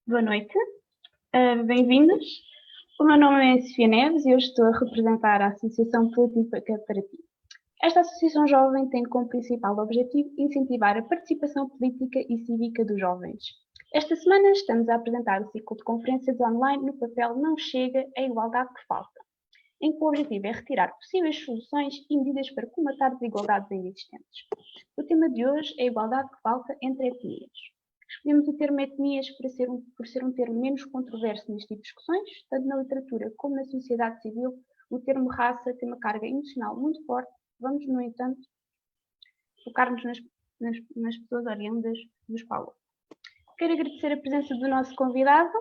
Boa noite, bem-vindos. O meu nome é Sofia Neves e eu estou a representar a Associação Política para Ti. Esta associação jovem tem como principal objetivo incentivar a participação política e cívica dos jovens. Esta semana estamos a apresentar o ciclo de conferências online no papel Não Chega a Igualdade que Falta, em que o objetivo é retirar possíveis soluções e medidas para comatar desigualdades existentes. O tema de hoje é a igualdade que falta entre etnias. Escolhemos o termo etnias por ser um termo menos controverso neste tipo de discussões, tanto na literatura como na sociedade civil. O termo raça tem uma carga emocional muito forte. Vamos, no entanto, focar-nos nas pessoas oriundas dos povos. Quero agradecer a presença do nosso convidado,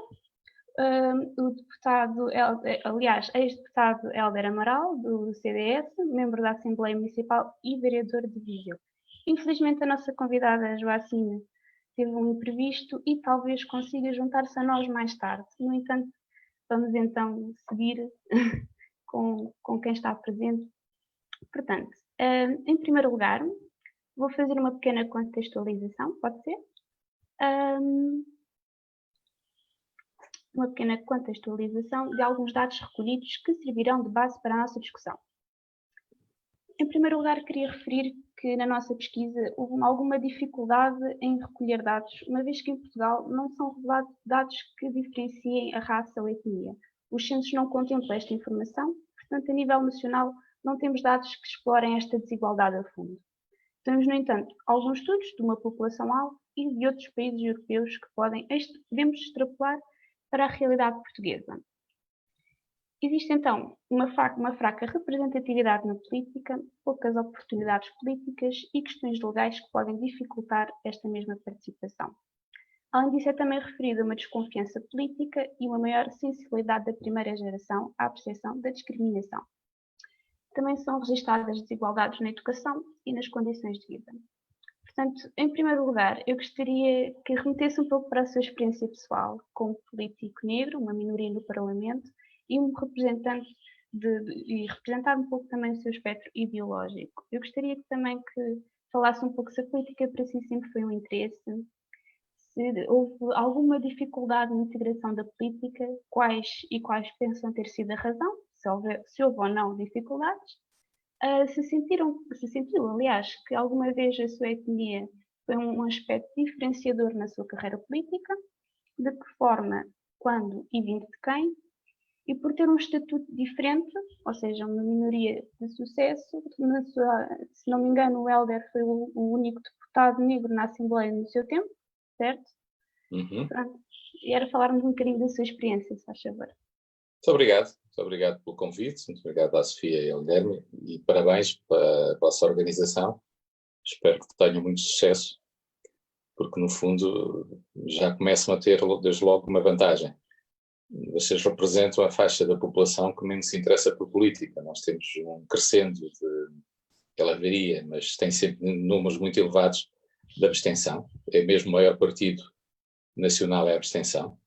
o deputado, ex-deputado Hélder Amaral, do CDS, membro da Assembleia Municipal e vereador de Viseu. Infelizmente, a nossa convidada, Joacine, teve um imprevisto e talvez consiga juntar-se a nós mais tarde. No entanto, vamos então seguir com quem está presente. Portanto, em primeiro lugar, vou fazer uma pequena contextualização, pode ser? Uma pequena contextualização de alguns dados recolhidos que servirão de base para a nossa discussão. Em primeiro lugar, queria referir que na nossa pesquisa houve alguma dificuldade em recolher dados, uma vez que em Portugal não são revelados dados que diferenciem a raça ou a etnia. Os censos não contemplam esta informação, portanto, a nível nacional, não temos dados que explorem esta desigualdade a fundo. Temos, no entanto, alguns estudos de uma população-alvo e de outros países europeus que podemos extrapolar para a realidade portuguesa. Existe, então, uma fraca representatividade na política, poucas oportunidades políticas e questões legais que podem dificultar esta mesma participação. Além disso, é também referida uma desconfiança política e uma maior sensibilidade da primeira geração à percepção da discriminação. Também são registadas desigualdades na educação e nas condições de vida. Portanto, em primeiro lugar, eu gostaria que remetesse um pouco para a sua experiência pessoal como político negro, uma minoria no Parlamento, e um representante e representar um pouco também o seu espectro ideológico. Eu gostaria também que falasse um pouco se a política para si sempre foi um interesse, se houve alguma dificuldade na integração da política, quais pensam ter sido a razão, se houve ou não dificuldades, se sentiu, aliás, que alguma vez a sua etnia foi um aspecto diferenciador na sua carreira política, de que forma, quando e vindo de quem, e por ter um estatuto diferente, ou seja, uma minoria de sucesso. Se não me engano, o Hélder foi o único deputado negro na Assembleia no seu tempo, certo? Uhum. Pronto. E era falarmos um bocadinho da sua experiência, se faz favor. Muito obrigado pelo convite, muito obrigado à Sofia e ao Guilherme e parabéns para a vossa organização. Espero que tenham muito sucesso, porque no fundo já começam a ter desde logo uma vantagem. Vocês representam a faixa da população que menos se interessa por política. Nós temos um crescendo ela varia, mas tem sempre números muito elevados de abstenção. É mesmo o maior partido nacional é a abstenção.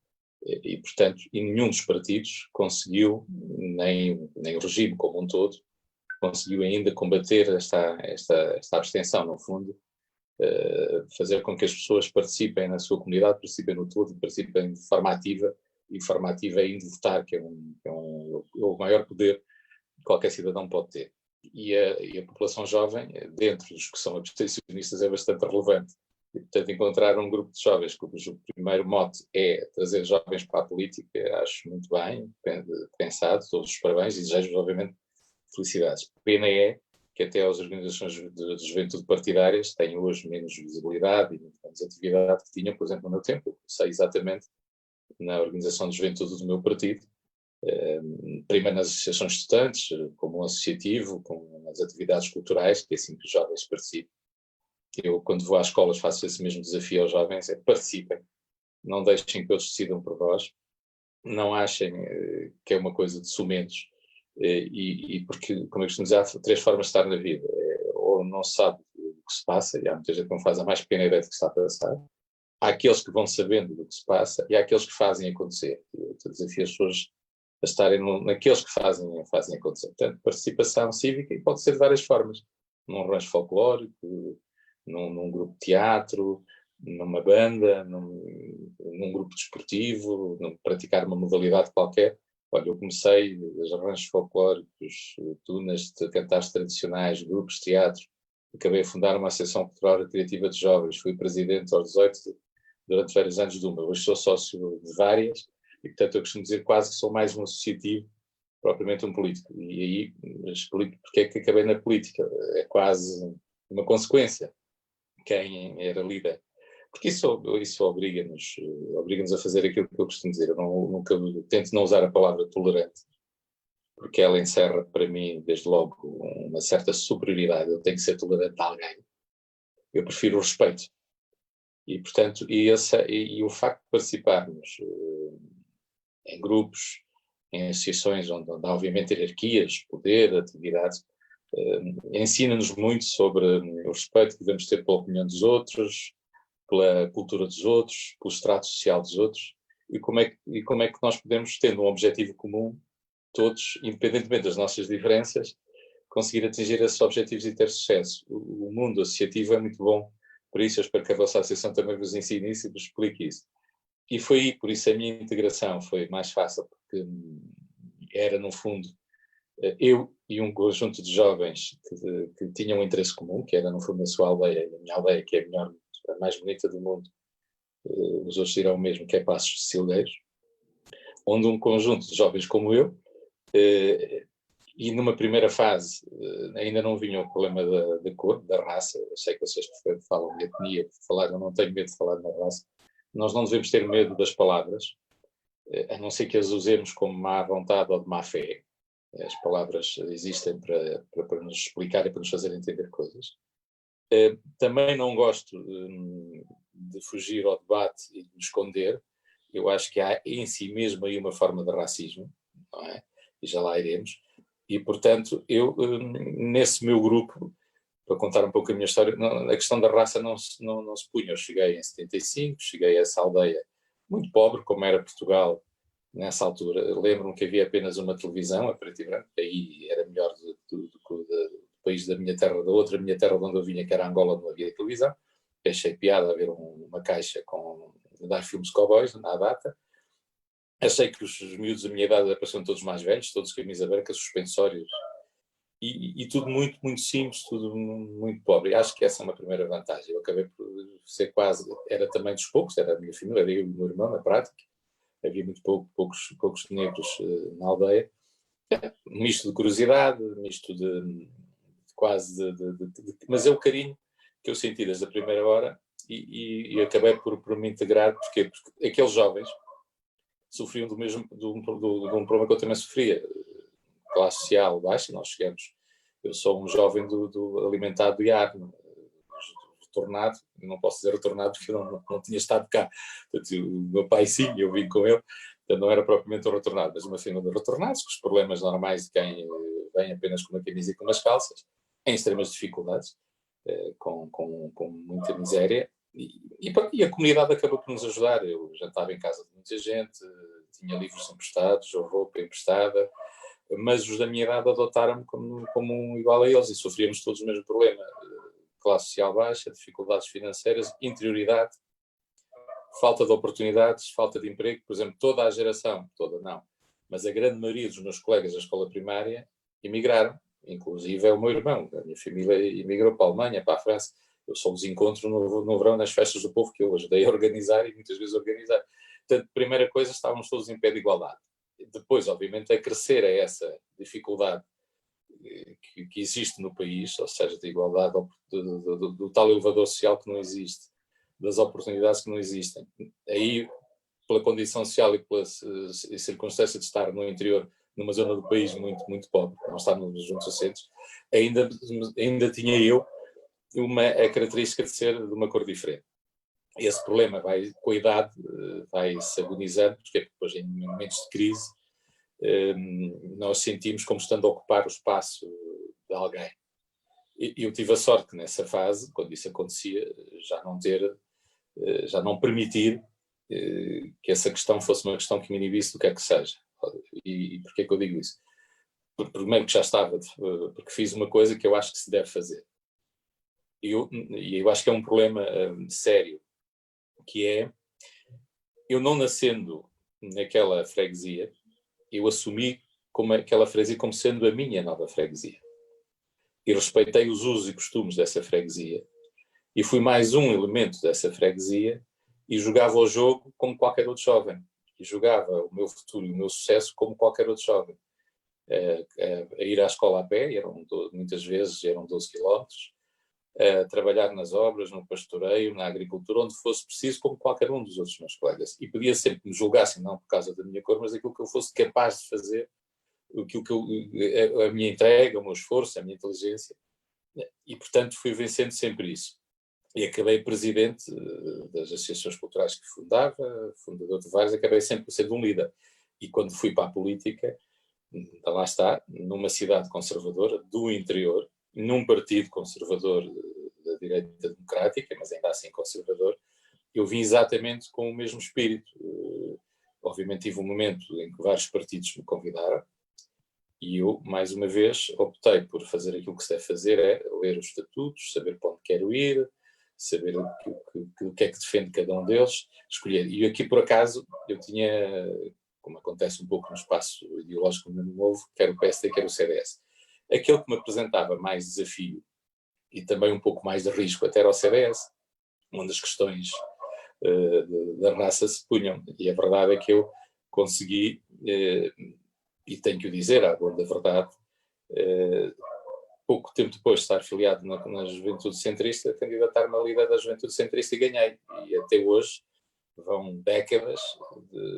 E, portanto, nenhum dos partidos conseguiu, nem o regime como um todo, conseguiu ainda combater esta abstenção, no fundo, fazer com que as pessoas participem na sua comunidade, participem no todo, participem de forma ativa, e forma ativa é indo votar, que é o maior poder que qualquer cidadão pode ter. E a população jovem, dentro dos que são abstencionistas, é bastante relevante. E, portanto, encontrar um grupo de jovens cujo primeiro mote é trazer jovens para a política, acho muito bem pensado, todos os parabéns e desejo, obviamente, felicidades. Pena é que até as organizações de juventude partidárias têm hoje menos visibilidade e menos atividade que tinham, por exemplo, no meu tempo. Eu sei exatamente na organização de juventude do meu partido, primeiro nas associações de estudantes, como um associativo, como nas atividades culturais, que é assim que os jovens participam. Eu, quando vou às escolas, faço esse mesmo desafio aos jovens, é participem, não deixem que outros decidam por vós, não achem que é uma coisa de ciumentos, e porque, como eu costumo dizer, há três formas de estar na vida, ou não se sabe o que se passa, e há muita gente que não faz a mais pequena ideia do que está a passar, há aqueles que vão sabendo do que se passa, e há aqueles que fazem acontecer. Eu desafio as pessoas a estarem naqueles que fazem acontecer. Portanto, participação cívica, e pode ser de várias formas, num rancho folclórico, num grupo de teatro, numa banda, num grupo desportivo, praticar uma modalidade qualquer. Olha, eu comecei os arranjos folclóricos, tunas, cantares tradicionais, grupos de teatro. Acabei a fundar uma associação cultural e criativa de jovens. Fui presidente aos 18 durante vários anos de uma. Hoje sou sócio de várias e, portanto, eu costumo dizer quase que sou mais um associativo, propriamente um político. E aí, explico porque é que acabei na política. É quase uma consequência. Quem era líder. Porque isso obriga-nos a fazer aquilo que eu costumo dizer. Eu nunca tento não usar a palavra tolerante, porque ela encerra para mim, desde logo, uma certa superioridade. Eu tenho que ser tolerante a alguém. Eu prefiro o respeito. E, portanto, o facto de participarmos em grupos, em associações onde há, obviamente, hierarquias, poder, atividades, ensina-nos muito sobre o respeito que devemos ter pela opinião dos outros, pela cultura dos outros, pelo estrato social dos outros, e como é que nós podemos, tendo um objetivo comum, todos, independentemente das nossas diferenças, conseguir atingir esses objetivos e ter sucesso. O mundo associativo é muito bom, por isso eu espero que a vossa associação também vos ensine isso e vos explique isso. E foi aí, por isso a minha integração foi mais fácil, porque era, no fundo, eu e um conjunto de jovens que tinham um interesse comum, que era, no fundo, a sua aldeia, a minha aldeia, que é a mais bonita do mundo, os outros dirão o mesmo, que é Passos de Silgueiros, onde um conjunto de jovens como eu, e numa primeira fase ainda não vinha o problema da cor, da raça. Eu sei que vocês falam de etnia, eu não tenho medo de falar na raça. Nós não devemos ter medo das palavras, a não ser que as usemos como má vontade ou de má fé. As palavras existem para nos explicar e para nos fazer entender coisas. Também não gosto de fugir ao debate e de me esconder. Eu acho que há em si mesmo aí uma forma de racismo, não é? E já lá iremos. E, portanto, eu, nesse meu grupo, para contar um pouco a minha história, a questão da raça não se punha. Eu cheguei em 75, cheguei a essa aldeia muito pobre, como era Portugal nessa altura. Lembro-me que havia apenas uma televisão, a preto e branco, aí era melhor do país da minha terra, da outra minha terra de onde eu vinha, que era Angola, não havia televisão. Achei piada haver uma caixa com dar filmes de cowboys à data. Achei que os miúdos da minha idade apareciam todos mais velhos, todos camisa branca, suspensórios, e tudo muito, muito simples, tudo muito pobre. E acho que essa é uma primeira vantagem. Eu acabei por ser era também dos poucos, era a minha família, era eu e o meu irmão, na prática. Havia muito poucos negros na aldeia. Um misto de curiosidade, misto de quase mas é o carinho que eu senti desde a primeira hora e acabei por me integrar. Porquê? Porque aqueles jovens sofriam de um problema que eu também sofria, classe social baixa. Eu sou um jovem alimentado do IAR, retornado, não posso dizer retornado porque eu não tinha estado cá. Portanto, o meu pai sim, eu vim com ele, portanto não era propriamente um retornado, mas uma família de retornados, com os problemas normais de quem vem apenas com uma camisa e com umas calças, em extremas dificuldades, com muita miséria. E a comunidade acabou por nos ajudar. Eu já estava em casa de muita gente, tinha livros emprestados ou roupa emprestada, mas os da minha idade adotaram-me como um igual a eles e sofríamos todos o mesmo problema. Classe social baixa, dificuldades financeiras, interioridade, falta de oportunidades, falta de emprego. Por exemplo, toda a geração, toda não, mas a grande maioria dos meus colegas da escola primária emigraram, inclusive é o meu irmão. A minha família emigrou para a Alemanha, para a França. Eu só os encontro no verão nas festas do povo que eu ajudei a organizar e muitas vezes a organizar. Portanto, primeira coisa, estávamos todos em pé de igualdade. Depois, obviamente, a crescer a essa dificuldade que existe no país, ou seja, de igualdade, do tal elevador social que não existe, das oportunidades que não existem. Aí, pela condição social e pela circunstância de estar no interior, numa zona do país muito, muito pobre, não estávamos juntos a centros, ainda tinha eu a característica de ser de uma cor diferente. Esse problema com a idade, vai-se agonizando, porque depois, em momentos de crise, nós sentimos como estando a ocupar o espaço de alguém. E eu tive a sorte nessa fase, quando isso acontecia, já não permitir que essa questão fosse uma questão que me inibisse do que é que seja. E porquê que eu digo isso? Primeiro que já estava, porque fiz uma coisa que eu acho que se deve fazer. E eu acho que é um problema sério, que é eu não nascendo naquela freguesia, eu assumi como aquela freguesia como sendo a minha nova freguesia. E respeitei os usos e costumes dessa freguesia. E fui mais um elemento dessa freguesia e jogava o jogo como qualquer outro jovem. E jogava o meu futuro e o meu sucesso como qualquer outro jovem. A ir à escola a pé, muitas vezes eram 12 quilómetros, a trabalhar nas obras, no pastoreio, na agricultura, onde fosse preciso, como qualquer um dos outros meus colegas. E podia sempre que me julgassem, não por causa da minha cor, mas aquilo que eu fosse capaz de fazer, a minha entrega, o meu esforço, a minha inteligência. E, portanto, fui vencendo sempre isso. E acabei presidente das associações culturais que fundava, fundador de várias, acabei sempre sendo um líder. E quando fui para a política, lá está, numa cidade conservadora, do interior, num partido conservador da direita democrática, mas ainda assim conservador, eu vim exatamente com o mesmo espírito. Obviamente tive um momento em que vários partidos me convidaram e eu, mais uma vez, optei por fazer aquilo que se deve fazer, é ler os estatutos, saber para onde quero ir, saber o que é que defende cada um deles, escolher. E aqui, por acaso, eu tinha, como acontece um pouco no espaço ideológico novo, quer o PSD, quer o CDS. Aquele que me apresentava mais desafio e também um pouco mais de risco até era o CDS, onde as questões da raça se punham. E a verdade é que eu consegui, e tenho que o dizer, à boa da verdade, pouco tempo depois de estar filiado na Juventude Centrista, candidatar-me a líder da Juventude Centrista e ganhei. E até hoje vão décadas,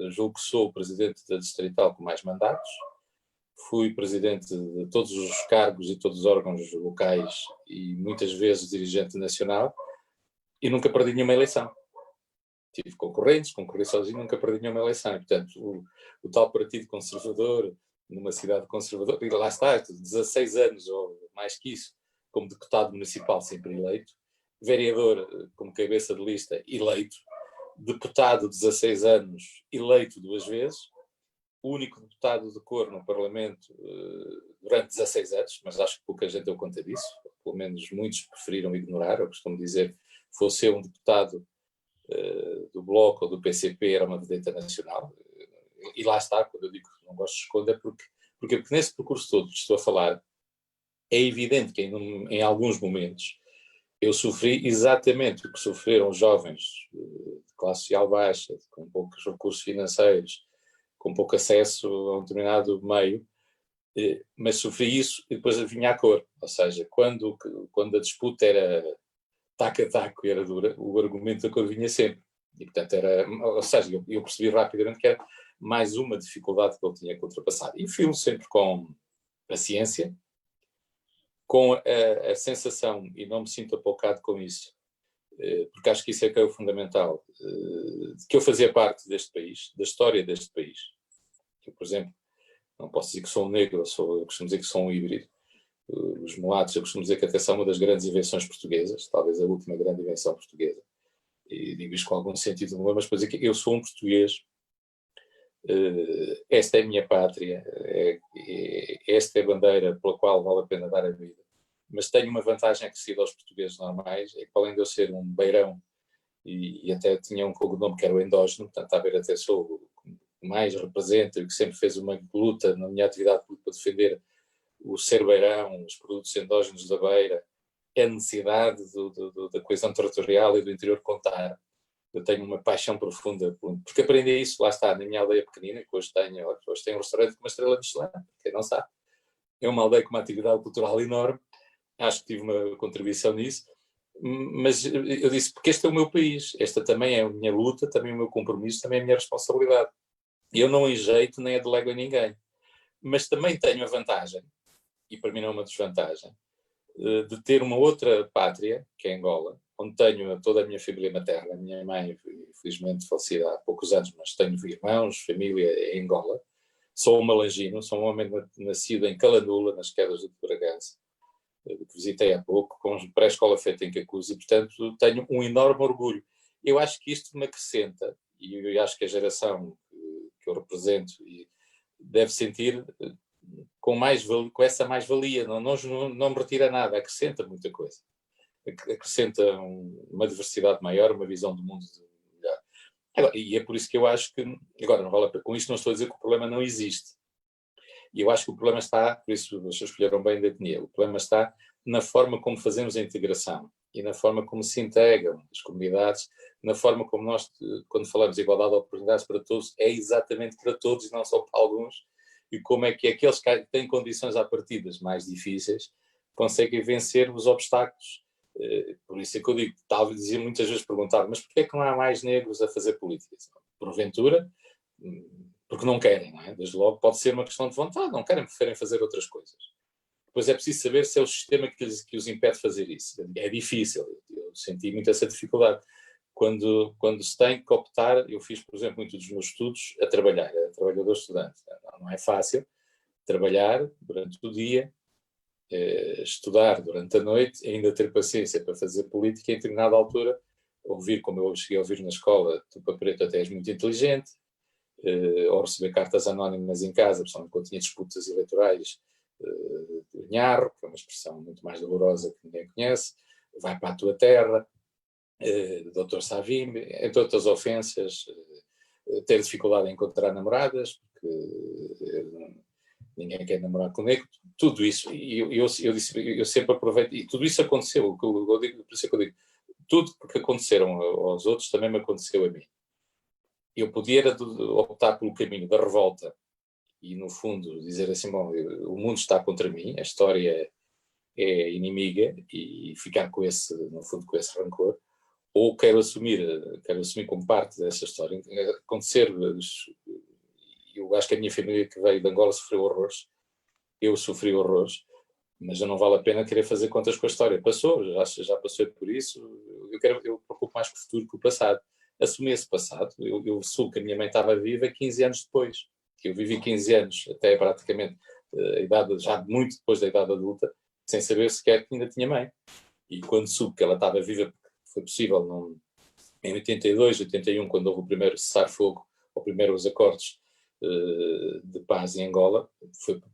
julgo que sou o presidente da Distrital com mais mandatos, fui presidente de todos os cargos e todos os órgãos locais e muitas vezes dirigente nacional e nunca perdi nenhuma eleição. Tive concorrentes, concorri sozinho, nunca perdi nenhuma eleição. E, portanto, o tal partido conservador, numa cidade conservadora, e lá está, 16 anos ou mais que isso, como deputado municipal sempre eleito, vereador como cabeça de lista eleito, deputado 16 anos eleito 2 vezes, o único deputado de cor no Parlamento durante 16 anos, mas acho que pouca gente deu conta disso, pelo menos muitos preferiram ignorar, eu costumo dizer, fosse eu um deputado do Bloco ou do PCP, era uma vedeta nacional. E lá está, quando eu digo que não gosto de esconder, porque nesse percurso todo que estou a falar, é evidente que em alguns momentos eu sofri exatamente o que sofreram os jovens de classe social baixa, com poucos recursos financeiros, com pouco acesso a um determinado meio, mas sofri isso e depois vinha a cor. Ou seja, quando a disputa era taco a taco e era dura, o argumento da cor vinha sempre. E, portanto, ou seja, eu percebi rapidamente que era mais uma dificuldade que ele tinha que ultrapassar. E fui sempre com paciência, com a sensação, e não me sinto apocado com isso, porque acho que isso é que é o fundamental, de que eu fazia parte deste país, da história deste país. Eu, por exemplo, não posso dizer que sou um negro, eu costumo dizer que sou um híbrido. Os mulatos, eu costumo dizer que até são uma das grandes invenções portuguesas, talvez a última grande invenção portuguesa. E digo isto com algum sentido de humor, mas para dizer que eu sou um português, esta é a minha pátria, esta é a bandeira pela qual vale a pena dar a vida. Mas tenho uma vantagem acrescida aos portugueses normais, é que além de eu ser um beirão, e até tinha um cognome que era o endógeno, portanto, a ver, até sou o mais representa, e que sempre fez uma luta na minha atividade para defender o ser beirão, os produtos endógenos da beira, é a necessidade da coesão territorial e do interior contar. Eu tenho uma paixão profunda, porque aprendi isso, lá está, na minha aldeia pequenina, que hoje tenho um restaurante com uma estrela Michelin, quem não sabe. É uma aldeia com uma atividade cultural enorme, acho que tive uma contribuição nisso, mas eu disse, porque este é o meu país, esta também é a minha luta, também é o meu compromisso, também é a minha responsabilidade. E eu não enjeito nem a delego a ninguém. Mas também tenho a vantagem, e para mim não é uma desvantagem, de ter uma outra pátria, que é Angola, onde tenho toda a minha família materna, a minha mãe, infelizmente falecida há poucos anos, mas tenho irmãos, família em Angola. Sou um malangino, sou um homem nascido em Calandula, nas quedas do Bragança, que visitei há pouco, com pré-escola feita em Cacuza, e portanto tenho um enorme orgulho. Eu acho que isto me acrescenta, e eu acho que a geração que eu represento deve sentir com essa mais-valia, não me retira nada, acrescenta muita coisa. Acrescenta uma diversidade maior, uma visão do mundo melhor. Agora, e é por isso que eu acho que, agora, não vale a pena, com isto não estou a dizer que o problema não existe. E eu acho que o problema está, por isso vocês escolheram bem da etnia, o problema está na forma como fazemos a integração e na forma como se integram as comunidades, na forma como nós, quando falamos de igualdade de oportunidades para todos, é exatamente para todos e não só para alguns, e como é que aqueles que têm condições à partida mais difíceis conseguem vencer os obstáculos. Por isso é que eu digo, talvez dizia muitas vezes perguntar, mas porquê é que não há mais negros a fazer política? Porventura, porque não querem, não é? Desde logo pode ser uma questão de vontade, não querem, preferem fazer outras coisas. Depois é preciso saber se é o sistema que os impede de fazer isso. É difícil, eu senti muito essa dificuldade. Quando se tem que optar, eu fiz, por exemplo, muitos dos meus estudos a trabalhar, era trabalhador estudante. Não é fácil trabalhar durante o dia, estudar durante a noite, ainda ter paciência para fazer política e, em determinada altura, ouvir, como eu cheguei a ouvir na escola, tu para preto até és muito inteligente, ou receber cartas anónimas em casa, principalmente quando tinha disputas eleitorais, Nharro, que é uma expressão muito mais dolorosa que ninguém conhece, vai para a tua terra, Dr. Savimbi, entre outras ofensas, ter dificuldade em encontrar namoradas, porque ninguém quer namorar comigo, tudo isso, e eu sempre aproveito, e tudo isso aconteceu, por isso é que eu digo, tudo que aconteceram aos outros também me aconteceu a mim. Eu podia optar pelo caminho da revolta e, no fundo, dizer assim, bom, o mundo está contra mim, a história é inimiga, e ficar com esse, no fundo, com esse rancor, ou quero assumir como parte dessa história. Acontecer, eu acho que a minha família que veio de Angola sofreu horrores, eu sofri horrores, mas já não vale a pena querer fazer contas com a história. Passou, já passou por isso, eu preocupo mais com o futuro que o passado. Assumi esse passado, eu soube que a minha mãe estava viva 15 anos depois, que eu vivi 15 anos, até praticamente a idade, já muito depois da idade adulta, sem saber sequer que ainda tinha mãe. E quando soube que ela estava viva, foi possível em 82, 81, quando houve o primeiro cessar-fogo, ou primeiro os acordos de paz em Angola,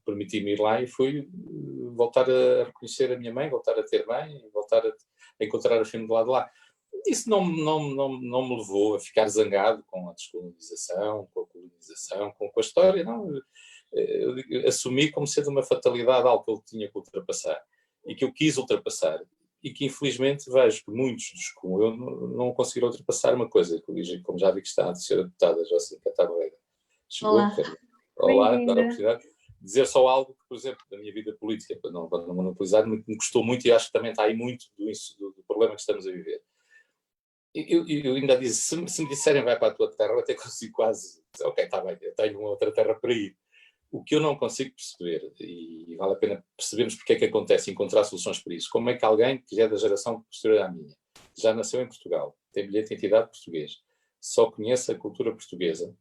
permitir-me ir lá e fui voltar a reconhecer a minha mãe, voltar a ter mãe, voltar a encontrar a filho do lado de lá. Isso não me levou a ficar zangado com a descolonização, com a colonização, com a história, não. Eu assumi como sendo uma fatalidade algo que eu tinha que ultrapassar e que eu quis ultrapassar, e que infelizmente vejo que muitos dos como eu não conseguiram ultrapassar uma coisa, como já vi que está a ser a deputada Jocelyn Catarreira. Chegou, Olá. Olá, dar a oportunidade de dizer só algo que, por exemplo, da minha vida política, para não monopolizar, me custou muito, e acho que também está aí muito do problema que estamos a viver. Eu ainda disse, se me disserem vai para a tua terra, eu até consigo quase dizer, ok, está bem, eu tenho uma outra terra para ir. O que eu não consigo perceber, e vale a pena percebermos porque é que acontece, encontrar soluções para isso, como é que alguém que é da geração posterior à minha, já nasceu em Portugal, tem bilhete de identidade português, só conhece a cultura portuguesa,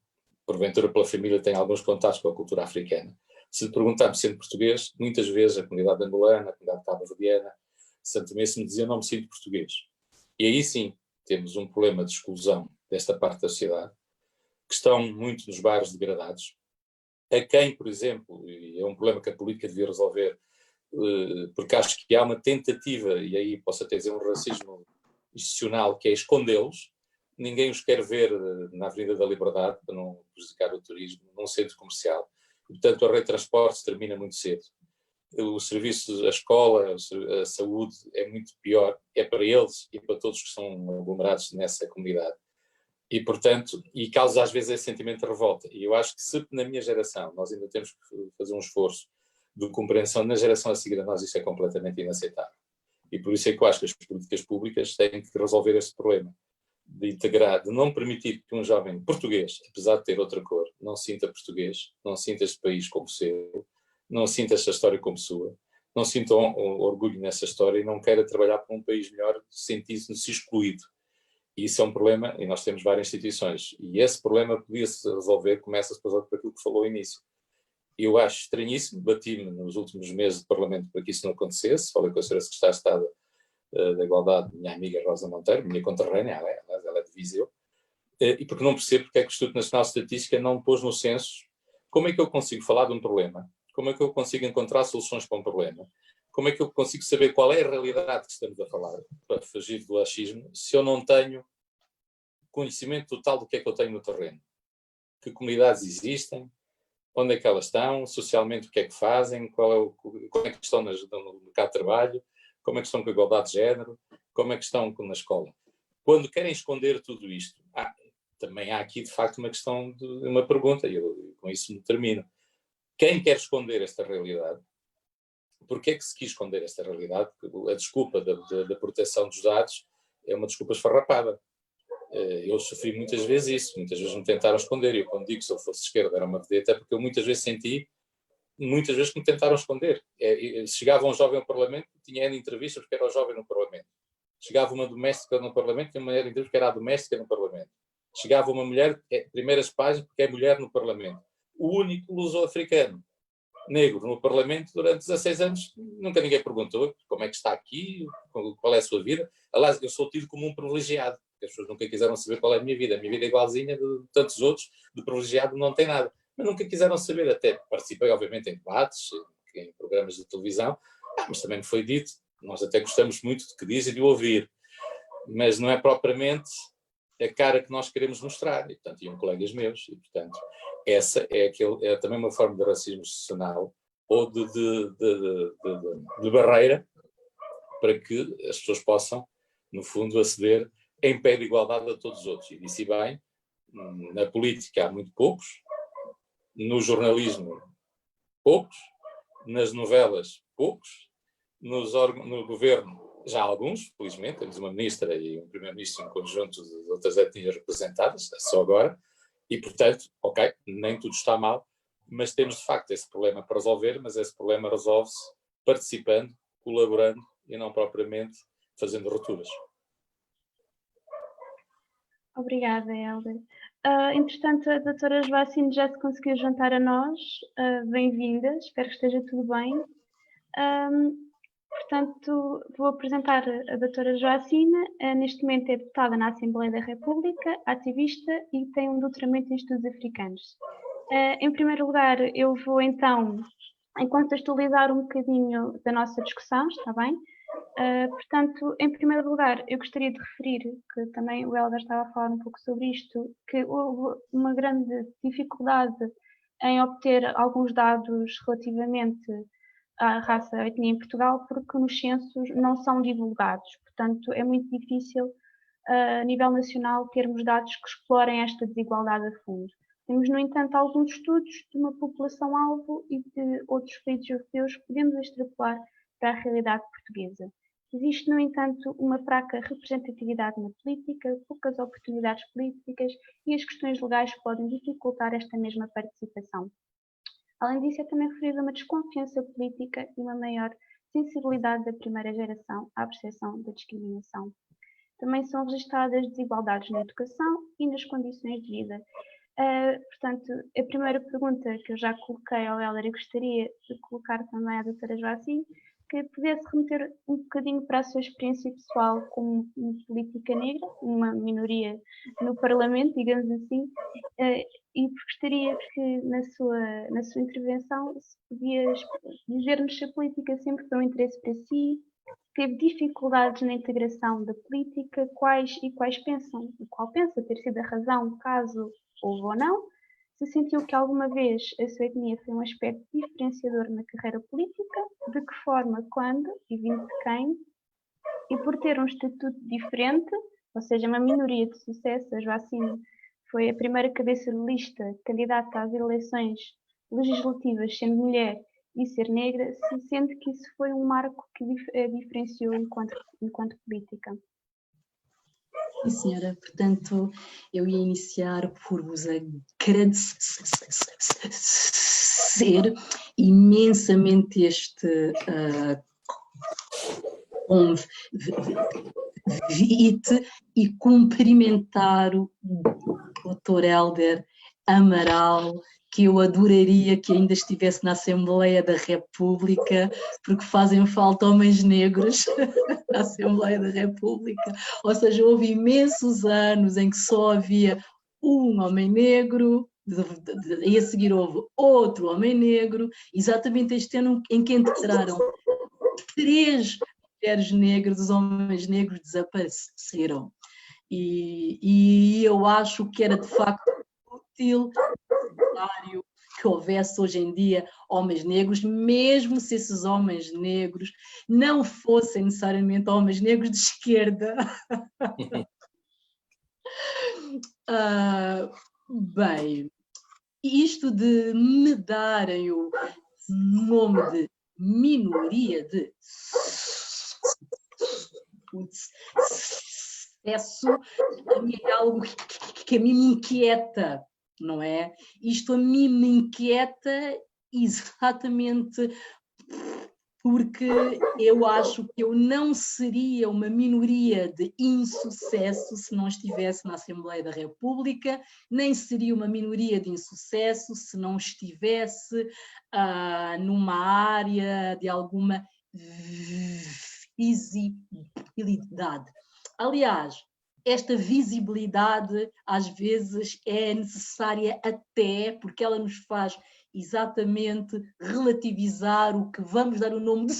porventura pela família tem alguns contatos com a cultura africana, se lhe perguntarmos sendo português, muitas vezes a comunidade angolana, a comunidade cabo-verdiana, Santo Tomé, se me dizia, não me sinto português. E aí sim, temos um problema de exclusão desta parte da sociedade, que estão muito nos bairros degradados, a quem, por exemplo, e é um problema que a política devia resolver, porque acho que há uma tentativa, e aí posso até dizer um racismo institucional, que é escondê-los. Ninguém os quer ver na Avenida da Liberdade, para não prejudicar o turismo, num centro comercial. E, portanto, a rede de transportes termina muito cedo. O serviço, a escola, a saúde é muito pior, é para eles e para todos que são aglomerados nessa comunidade. E, portanto, e causa às vezes esse sentimento de revolta. E eu acho que se na minha geração nós ainda temos que fazer um esforço de compreensão, na geração a seguir a nós isso é completamente inaceitável. E por isso é que eu acho que as políticas públicas têm que resolver este problema, de integrar, de não permitir que um jovem português, apesar de ter outra cor, não sinta português, não sinta este país como seu, não sinta esta história como sua, não sinta orgulho nessa história e não queira trabalhar para um país melhor, sentindo-se excluído. E isso é um problema, e nós temos várias instituições, e esse problema podia-se resolver, começa-se por aquilo que falou ao início. Eu acho estranhíssimo, bati-me nos últimos meses de Parlamento para que isso não acontecesse, falei com a Sra. Secretária de Estado da Igualdade, minha amiga Rosa Monteiro, minha conterrânea, ela é de Viseu, e porque não percebo porque é que o Instituto Nacional de Estatística não pôs no censo como é que eu consigo falar de um problema, como é que eu consigo encontrar soluções para um problema, como é que eu consigo saber qual é a realidade que estamos a falar, para fugir do achismo, se eu não tenho conhecimento total do que é que eu tenho no terreno. Que comunidades existem, onde é que elas estão, socialmente o que é que fazem, como é que estão no mercado de trabalho, como é que estão com a igualdade de género, como é que estão na escola. Quando querem esconder tudo isto, também há aqui de facto uma questão de uma pergunta, e eu com isso me termino. Quem quer esconder esta realidade? Porquê é que se quis esconder esta realidade? A desculpa da proteção dos dados é uma desculpa esfarrapada. Eu sofri muitas vezes isso, muitas vezes me tentaram esconder, e eu quando digo que se eu fosse de esquerda era uma vedeta, é porque eu muitas vezes senti, muitas vezes que me tentaram esconder. Chegava um jovem ao Parlamento, tinha N entrevistas porque era o jovem no Parlamento. Chegava uma doméstica no Parlamento, tinha uma entrevista porque era a doméstica no Parlamento. Chegava uma mulher, primeiras páginas, porque é mulher no Parlamento. O único luso-africano negro no Parlamento durante 16 anos, nunca ninguém perguntou como é que está aqui, qual é a sua vida. Aliás, eu sou tido como um privilegiado, porque as pessoas nunca quiseram saber qual é a minha vida. A minha vida é igualzinha de tantos outros, de privilegiado não tem nada. Mas nunca quiseram saber, até participei obviamente em debates, em programas de televisão, mas também me foi dito, nós até gostamos muito de que dizem e de ouvir, mas não é propriamente a cara que nós queremos mostrar, e portanto iam colegas meus, e portanto essa é também uma forma de racismo institucional ou de barreira para que as pessoas possam, no fundo, aceder em pé de igualdade a todos os outros. E disse bem, na política há muito poucos, no jornalismo poucos, nas novelas poucos, no governo já há alguns, felizmente, temos uma ministra e um primeiro-ministro em conjunto de outras etnias representadas, só agora, e portanto, ok, nem tudo está mal, mas temos de facto esse problema para resolver, mas esse problema resolve-se participando, colaborando e não propriamente fazendo rupturas. Obrigada, Helder. Entretanto, a doutora Joacine já se conseguiu juntar a nós. Bem-vinda, espero que esteja tudo bem. Portanto, vou apresentar a doutora Joacine. Neste momento é deputada na Assembleia da República, ativista e tem um doutoramento em estudos africanos. Em primeiro lugar, eu vou então contextualizar um bocadinho da nossa discussão, está bem? Portanto, em primeiro lugar, eu gostaria de referir, que também o Helder estava a falar um pouco sobre isto, que houve uma grande dificuldade em obter alguns dados relativamente à raça e etnia em Portugal, porque nos censos não são divulgados. Portanto, é muito difícil, a nível nacional, termos dados que explorem esta desigualdade a fundo. Temos, no entanto, alguns estudos de uma população-alvo e de outros países europeus que podemos extrapolar para a realidade portuguesa. Existe, no entanto, uma fraca representatividade na política, poucas oportunidades políticas e as questões legais podem dificultar esta mesma participação. Além disso, é também referida uma desconfiança política e uma maior sensibilidade da primeira geração à percepção da discriminação. Também são registradas desigualdades na educação e nas condições de vida. Portanto, a primeira pergunta que eu já coloquei ao Helder e gostaria de colocar também à doutora Joacine, que pudesse remeter um bocadinho para a sua experiência pessoal como política negra, uma minoria no Parlamento, digamos assim, e gostaria que na sua intervenção se podia dizer-nos se a política sempre foi um interesse para si, teve dificuldades na integração da política, qual pensa ter sido a razão, caso houve ou não, se sentiu que alguma vez a sua etnia foi um aspecto diferenciador na carreira política, de que forma, quando e vindo de quem, e por ter um estatuto diferente, ou seja, uma minoria de sucesso, a Joacine foi a primeira cabeça de lista candidata às eleições legislativas sendo mulher e ser negra, se sente que isso foi um marco que a diferenciou enquanto política. Sim, senhora. Portanto, eu ia iniciar por vos agradecer imensamente este convite e cumprimentar o Dr. Helder Amaral, que eu adoraria que ainda estivesse na Assembleia da República, porque fazem falta homens negros na Assembleia da República. Ou seja, houve imensos anos em que só havia um homem negro, e a seguir houve outro homem negro, exatamente este ano em que entraram 3 mulheres negras, os homens negros desapareceram. E eu acho que era de facto útil, necessário, que houvesse hoje em dia homens negros, mesmo se esses homens negros não fossem necessariamente homens negros de esquerda. Bem, isto de me darem o nome de minoria de sucesso, a mim é algo que a mim me inquieta, não é? Isto a mim me inquieta exatamente porque eu acho que eu não seria uma minoria de insucesso se não estivesse na Assembleia da República, nem seria uma minoria de insucesso se não estivesse numa área de alguma visibilidade. Aliás, esta visibilidade às vezes é necessária até porque ela nos faz exatamente relativizar o que vamos dar o nome de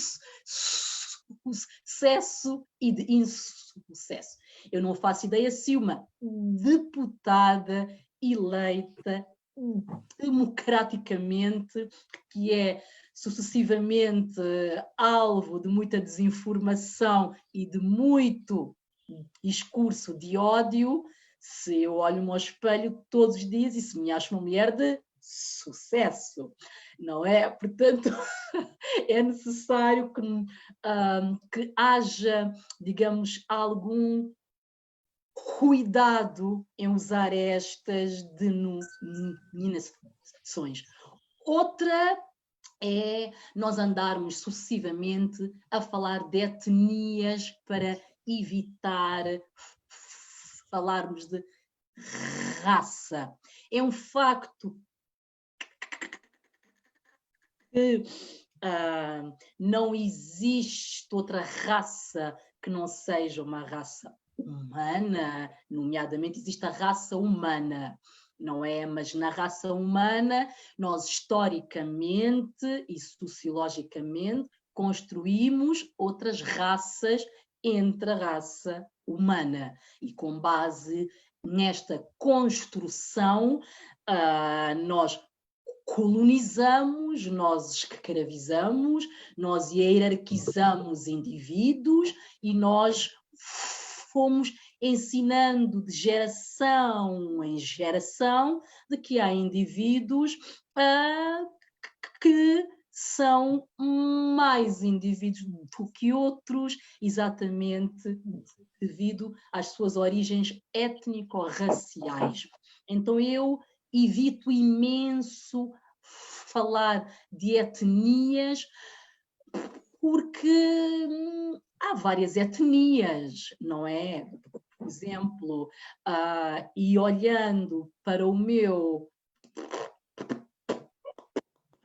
sucesso e de insucesso. Eu não faço ideia se uma deputada eleita democraticamente, que é sucessivamente alvo de muita desinformação e de muito discurso de ódio, se eu olho-me ao espelho todos os dias e se me acho uma mulher de sucesso, não é? Portanto, é necessário que haja, digamos, algum cuidado em usar estas denominações. Outra é nós andarmos sucessivamente a falar de etnias para evitar falarmos de raça. É um facto que não existe outra raça que não seja uma raça humana, nomeadamente existe a raça humana, não é? Mas na raça humana, nós historicamente e sociologicamente construímos outras raças entre a raça humana e com base nesta construção nós colonizamos, nós escravizamos, nós hierarquizamos indivíduos e nós fomos ensinando de geração em geração de que há indivíduos que são mais indivíduos do que outros, exatamente devido às suas origens étnico-raciais. Então eu evito imenso falar de etnias porque há várias etnias, não é? Por exemplo, e olhando para o meu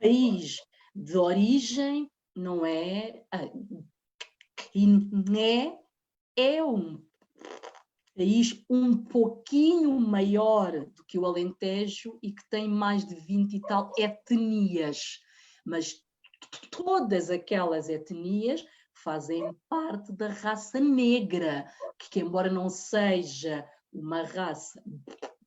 país de origem, não é? Guiné é um país um pouquinho maior do que o Alentejo e que tem mais de 20 e tal etnias, mas todas aquelas etnias fazem parte da raça negra, que embora não seja uma raça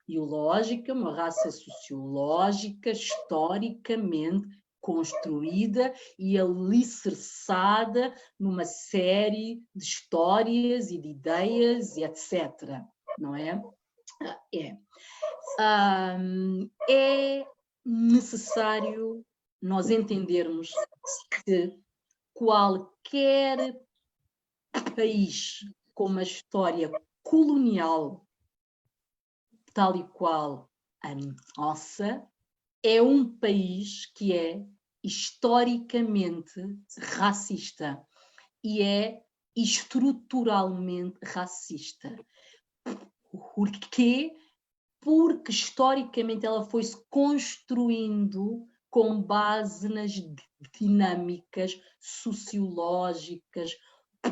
biológica, uma raça sociológica, historicamente construída e alicerçada numa série de histórias e de ideias e etc. Não é? É necessário nós entendermos que qualquer país com uma história colonial tal e qual a nossa é um país que é historicamente racista e é estruturalmente racista. Por quê? Porque historicamente ela foi-se construindo com base nas dinâmicas sociológicas,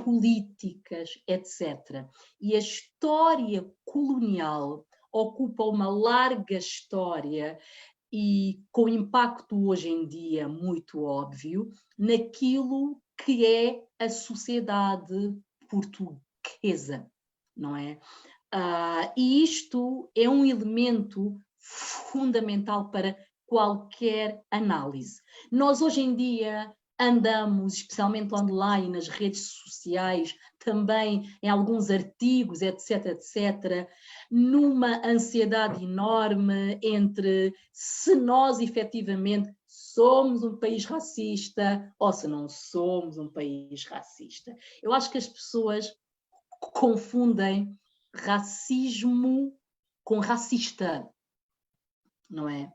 políticas, etc. E a história colonial ocupa uma larga história e com impacto hoje em dia muito óbvio naquilo que é a sociedade portuguesa, não é? E isto é um elemento fundamental para qualquer análise. Nós hoje em dia andamos, especialmente online, nas redes sociais, também em alguns artigos, etc., etc., numa ansiedade enorme entre se nós efetivamente somos um país racista ou se não somos um país racista. Eu acho que as pessoas confundem racismo com racista, não é?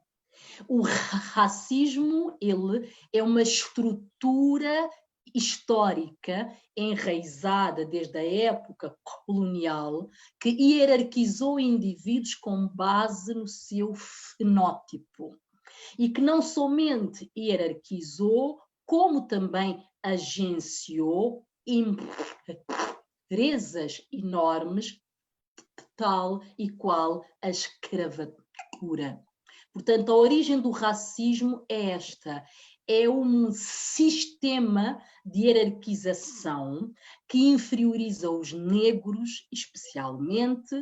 O racismo, ele é uma estrutura histórica enraizada desde a época colonial que hierarquizou indivíduos com base no seu fenótipo e que não somente hierarquizou, como também agenciou empresas enormes, tal e qual a escravatura. Portanto, a origem do racismo é esta: é um sistema de hierarquização que inferioriza os negros, especialmente,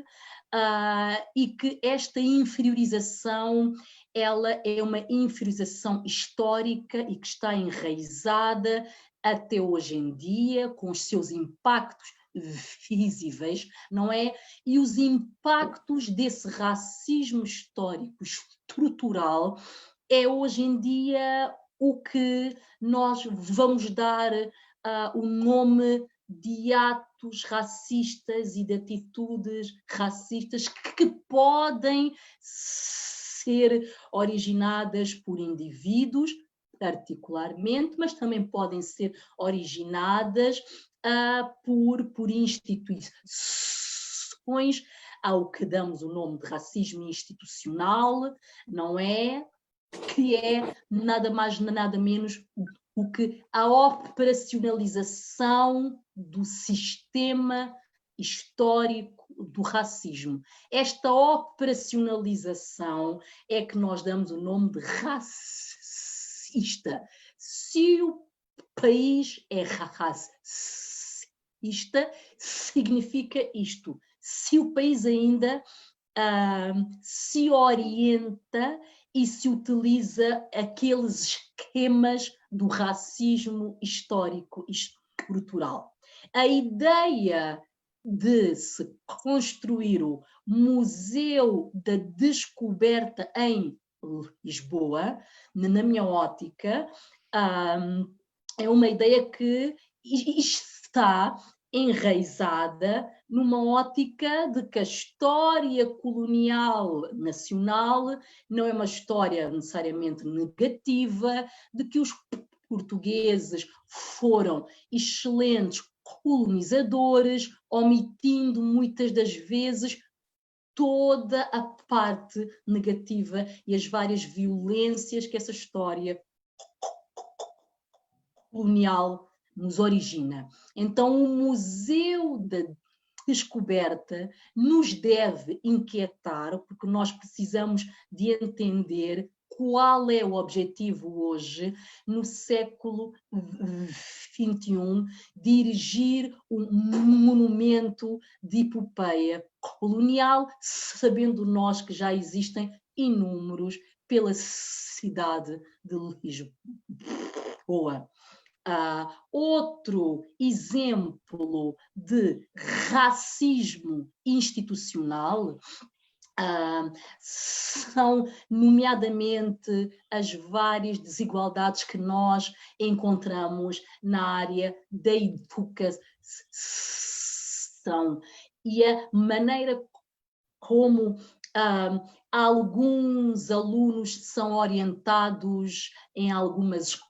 e que esta inferiorização, ela é uma inferiorização histórica e que está enraizada até hoje em dia, com os seus impactos visíveis, não é? E os impactos desse racismo histórico estrutural é hoje em dia o que nós vamos dar o nome de atos racistas e de atitudes racistas que podem ser originadas por indivíduos, particularmente, mas também podem ser originadas por instituições, ao que damos o nome de racismo institucional, não é? Que é nada mais, nada menos do que a operacionalização do sistema histórico do racismo. Esta operacionalização é que nós damos o nome de racista. Se o país é racista, significa isto. Se o país ainda se orienta e se utiliza aqueles esquemas do racismo histórico e estrutural. A ideia de se construir o Museu da Descoberta em Lisboa, na minha ótica, é uma ideia que está enraizada numa ótica de que a história colonial nacional não é uma história necessariamente negativa, de que os portugueses foram excelentes colonizadores, omitindo muitas das vezes toda a parte negativa e as várias violências que essa história colonial nos origina. Então, o Museu da Descoberta nos deve inquietar, porque nós precisamos de entender qual é o objetivo hoje, no século XXI, de erigir um monumento de epopeia colonial, sabendo nós que já existem inúmeros pela cidade de Lisboa. Outro exemplo de racismo institucional são, nomeadamente, as várias desigualdades que nós encontramos na área da educação e a maneira como alguns alunos são orientados em algumas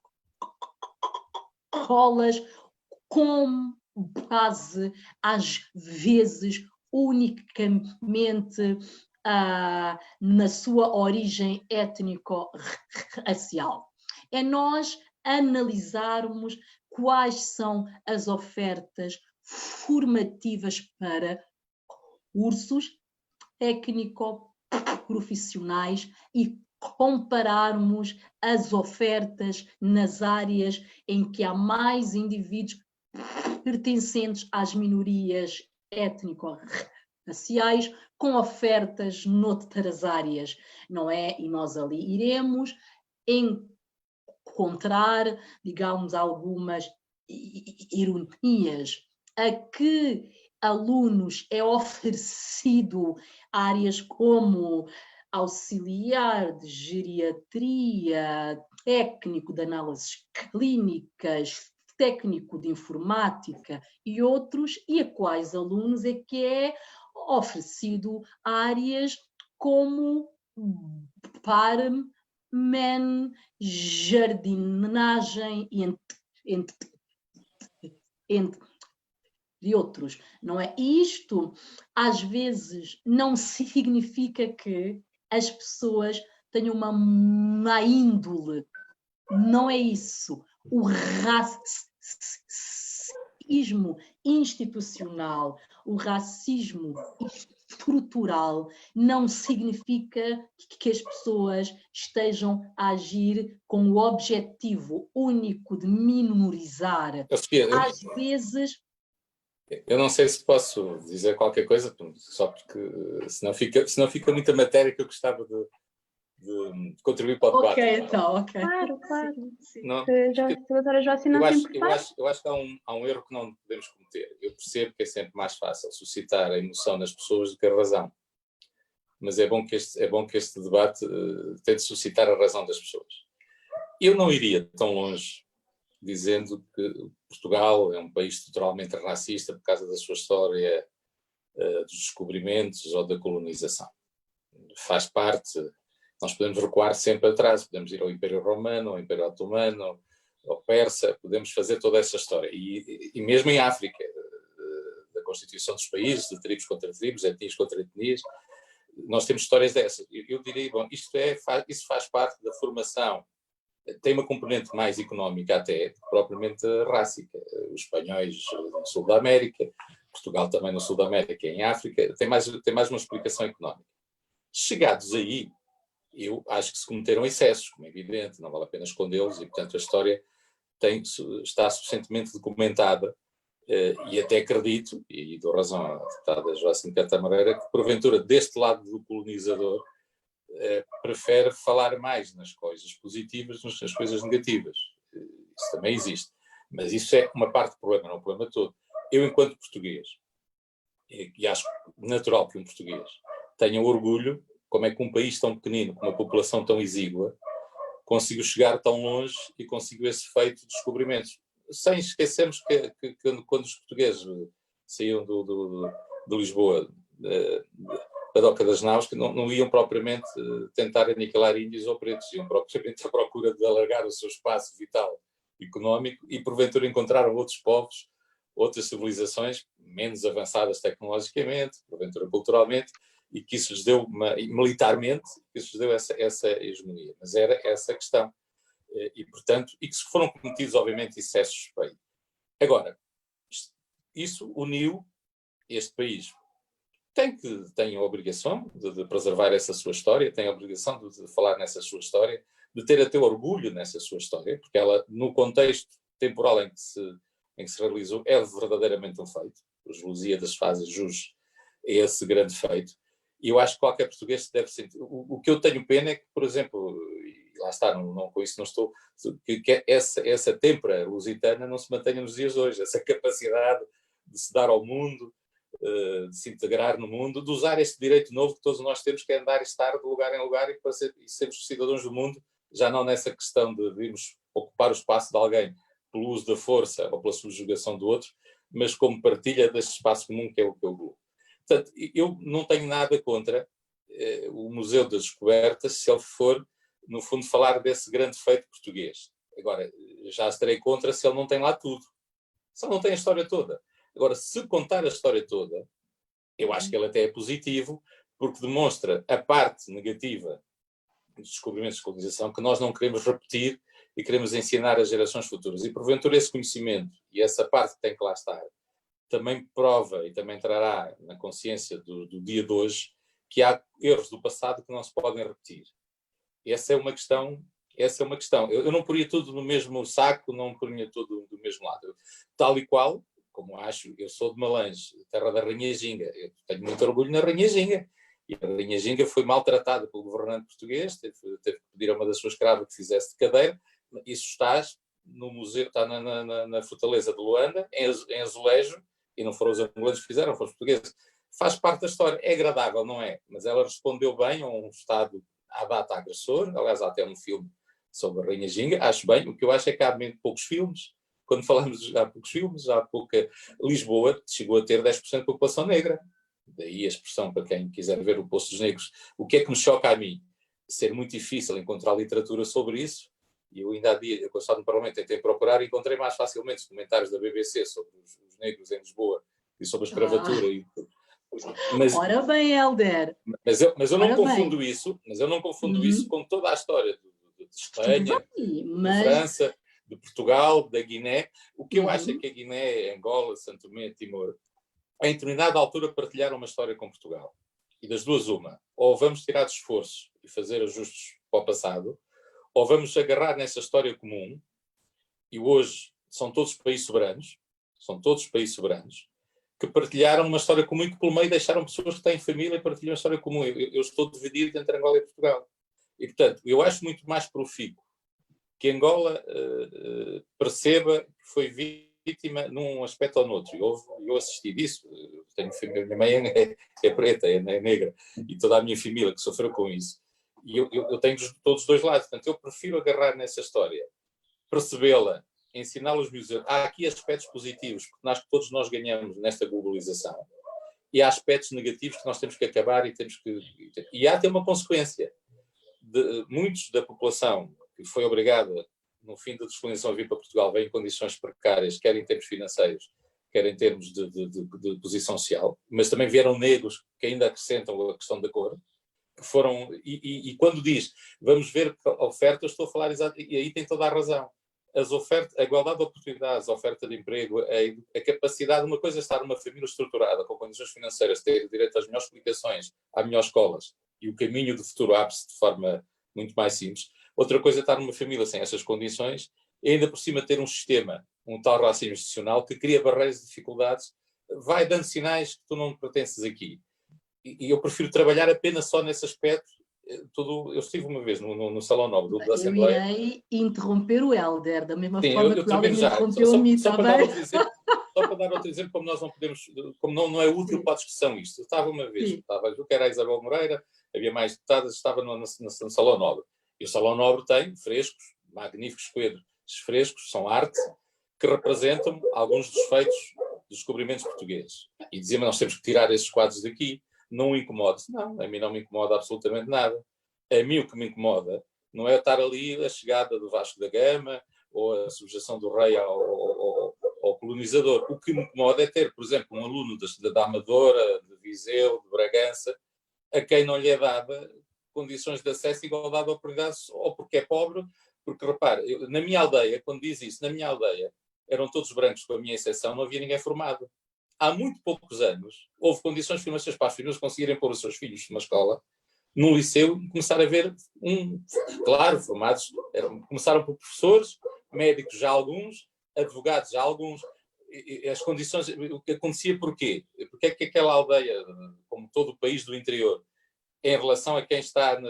escolas com base, às vezes, unicamente na sua origem étnico-racial. É nós analisarmos quais são as ofertas formativas para cursos técnico-profissionais e compararmos as ofertas nas áreas em que há mais indivíduos pertencentes às minorias étnico-raciais espaciais, com ofertas noutras áreas, não é? E nós ali iremos encontrar, digamos, algumas ironias. A que alunos é oferecido áreas como auxiliar de geriatria, técnico de análises clínicas, técnico de informática e outros, e a quais alunos é que é oferecido áreas como barman, jardinagem e entre outros, não é? E isto, às vezes, não significa que as pessoas tenham uma má índole. Não é isso. O racismo institucional, o racismo estrutural não significa que as pessoas estejam a agir com o objetivo único de minorizar. Às vezes... Eu não sei se posso dizer qualquer coisa, só porque senão fica muita matéria que eu gostava de contribuir para o debate. Ok, então, ok. Claro. Não, Se a doutora Joacine não se importar. Eu acho que há um erro que não podemos cometer. Eu percebo que é sempre mais fácil suscitar a emoção nas pessoas do que a razão. Mas é bom que este debate tente suscitar a razão das pessoas. Eu não iria tão longe dizendo que Portugal é um país estruturalmente racista por causa da sua história dos descobrimentos ou da colonização. Faz parte, nós podemos recuar sempre atrás, podemos ir ao Império Romano, ao Império Otomano, ao Persa, podemos fazer toda essa história. E mesmo em África, da constituição dos países, de tribos contra tribos, etnias contra etnias, nós temos histórias dessas. Eu diria, bom, isso faz parte da formação. Tem uma componente mais económica até, propriamente rássica. Os espanhóis no sul da América, Portugal também no sul da América e em África, tem mais uma explicação económica. Chegados aí, eu acho que se cometeram excessos, como é evidente, não vale a pena escondê-los, e portanto a história está suficientemente documentada, e até acredito, e dou razão à deputada Joacine Cantamareira, que porventura deste lado do colonizador prefere falar mais nas coisas positivas do que nas coisas negativas. Isso também existe. Mas isso é uma parte do problema, não é o problema todo. Eu, enquanto português, e acho natural que um português tenha orgulho, como é que um país tão pequenino, com uma população tão exígua, conseguiu chegar tão longe e conseguiu esse feito de descobrimentos. Sem esquecermos que quando os portugueses saíam de Lisboa, da Doca das Naus, que não iam propriamente tentar aniquilar índios ou pretos, iam propriamente à procura de alargar o seu espaço vital económico e porventura encontraram outros povos, outras civilizações menos avançadas tecnologicamente, porventura culturalmente, e que isso lhes deu, militarmente, que isso lhes deu essa hegemonia. Mas era essa a questão. E, portanto, e que se foram cometidos, obviamente, excessos bem. Agora, isso uniu este país. Tem a obrigação de preservar essa sua história, tem a obrigação de falar nessa sua história, de ter até orgulho nessa sua história, porque ela, no contexto temporal em que se realizou, é verdadeiramente um feito. Os Lusíadas fazem jus a esse grande feito. E eu acho que qualquer português deve sentir. O que eu tenho pena é que, por exemplo, e lá está, com isso não estou, que essa têmpera lusitana não se mantenha nos dias de hoje, essa capacidade de se dar ao mundo, de se integrar no mundo, de usar este direito novo que todos nós temos, que é andar e estar de lugar em lugar e sermos cidadãos do mundo, já não nessa questão de irmos ocupar o espaço de alguém pelo uso da força ou pela subjugação do outro, mas como partilha deste espaço comum que é o globo. Portanto, eu não tenho nada contra o Museu das Descobertas, se ele for, no fundo, falar desse grande feito português. Agora, já estarei contra se ele não tem lá tudo. Se ele não tem a história toda. Agora, se contar a história toda, eu acho que ele até é positivo, porque demonstra a parte negativa dos descobrimentos de colonização que nós não queremos repetir e queremos ensinar às gerações futuras. E, porventura, esse conhecimento e essa parte que tem que lá estar também prova e também trará na consciência do dia de hoje que há erros do passado que não se podem repetir. Essa é uma questão. Eu não poria tudo no mesmo saco, não poria tudo do mesmo lado. Tal e qual, como acho, eu sou de Malange, terra da Rainha Ginga, eu tenho muito orgulho na Rainha Ginga, e a Rainha Ginga foi maltratada pelo governante português, teve que pedir a uma das suas escravas que fizesse de cadeira. Isso está no museu, está na Fortaleza de Luanda, em azulejo, e não foram os angolanos que fizeram, foram os portugueses. Faz parte da história, é agradável, não é? Mas ela respondeu bem a um Estado à data agressor. Aliás, há até um filme sobre a Rainha Ginga, acho bem. O que eu acho é que há muito poucos filmes. Quando falamos, há poucos filmes, há pouca. Lisboa chegou a ter 10% de população negra. Daí a expressão para quem quiser ver o Poço dos Negros. O que é que me choca a mim? Ser muito difícil encontrar literatura sobre isso. E eu ainda há dias, quando estava no Parlamento, tentei procurar e encontrei mais facilmente os comentários da BBC sobre os negros em Lisboa e sobre a escravatura. Ora bem, Hélder. Mas eu não confundo isso, isso com toda a história de Espanha, de França, de Portugal, da Guiné. O que eu acho é que a Guiné, Angola, Santo Tomé e Timor, em determinada altura partilharam uma história com Portugal. E das duas uma. Ou vamos tirar de esforço e fazer ajustes para o passado, ou vamos agarrar nessa história comum, e hoje são todos países soberanos, que partilharam uma história comum e que pelo meio deixaram pessoas que têm família e partilham uma história comum. Eu estou dividido entre Angola e Portugal. E, portanto, eu acho muito mais profícuo que Angola perceba que foi vítima num aspecto ou noutro. Eu assisti disso. Tenho família, minha mãe é preta, é negra, e toda a minha família que sofreu com isso. E eu tenho todos os dois lados. Portanto, eu prefiro agarrar nessa história, percebê-la, ensinar os meus. Há aqui aspectos positivos, porque todos nós ganhamos nesta globalização. E há aspectos negativos que nós temos que acabar e temos que. E há até uma consequência. Muitos da população que foi obrigada, no fim da descolonização, a vir para Portugal, vem em condições precárias, quer em termos financeiros, quer em termos de posição social, mas também vieram negros que ainda acrescentam a questão da cor, que foram. E quando diz vamos ver a oferta, eu estou a falar exatamente, e aí tem toda a razão. As ofertas, a igualdade de oportunidades, a oferta de emprego, a capacidade, uma coisa é estar numa família estruturada, com condições financeiras, ter direito às melhores explicações, às melhores escolas, e o caminho do futuro abre-se de forma muito mais simples. Outra coisa é estar numa família sem essas condições, e ainda por cima ter um sistema, um tal racismo institucional, que cria barreiras e dificuldades, vai dando sinais que tu não pertences aqui. E eu prefiro trabalhar apenas só nesse aspecto. Eu estive uma vez no Salão Nobre da Assembleia. Eu irei interromper o Hélder, da mesma forma que o Hélder me interrompeu a mim, só está para bem? Só para dar outro exemplo, como nós não podemos, como não é útil para a discussão isto. Eu estava uma vez, eu que era a Isabel Moreira, havia mais deputadas, estava no Salão Nobre. E o Salão Nobre tem frescos, magníficos quadros. Esses frescos são arte, que representam alguns dos feitos dos descobrimentos portugueses. E dizia-me, nós temos que tirar esses quadros daqui. Não o incomode. Não, a mim não me incomoda absolutamente nada. A mim o que me incomoda não é estar ali a chegada do Vasco da Gama ou a subjeição do rei ao colonizador. O que me incomoda é ter, por exemplo, um aluno da Amadora, de Viseu, de Bragança, a quem não lhe é dada condições de acesso e igualdade de oportunidades, ou porque é pobre, porque, repare, na minha aldeia, quando diz isso, na minha aldeia, eram todos brancos, com a minha exceção, não havia ninguém formado. Há muito poucos anos, houve condições financeiras para as famílias conseguirem pôr os seus filhos numa escola, num liceu, e começar a ver, claro, formados, começaram por professores, médicos já alguns, advogados já alguns. As condições, o que acontecia porquê? Porque é que aquela aldeia, como todo o país do interior, em relação a quem está,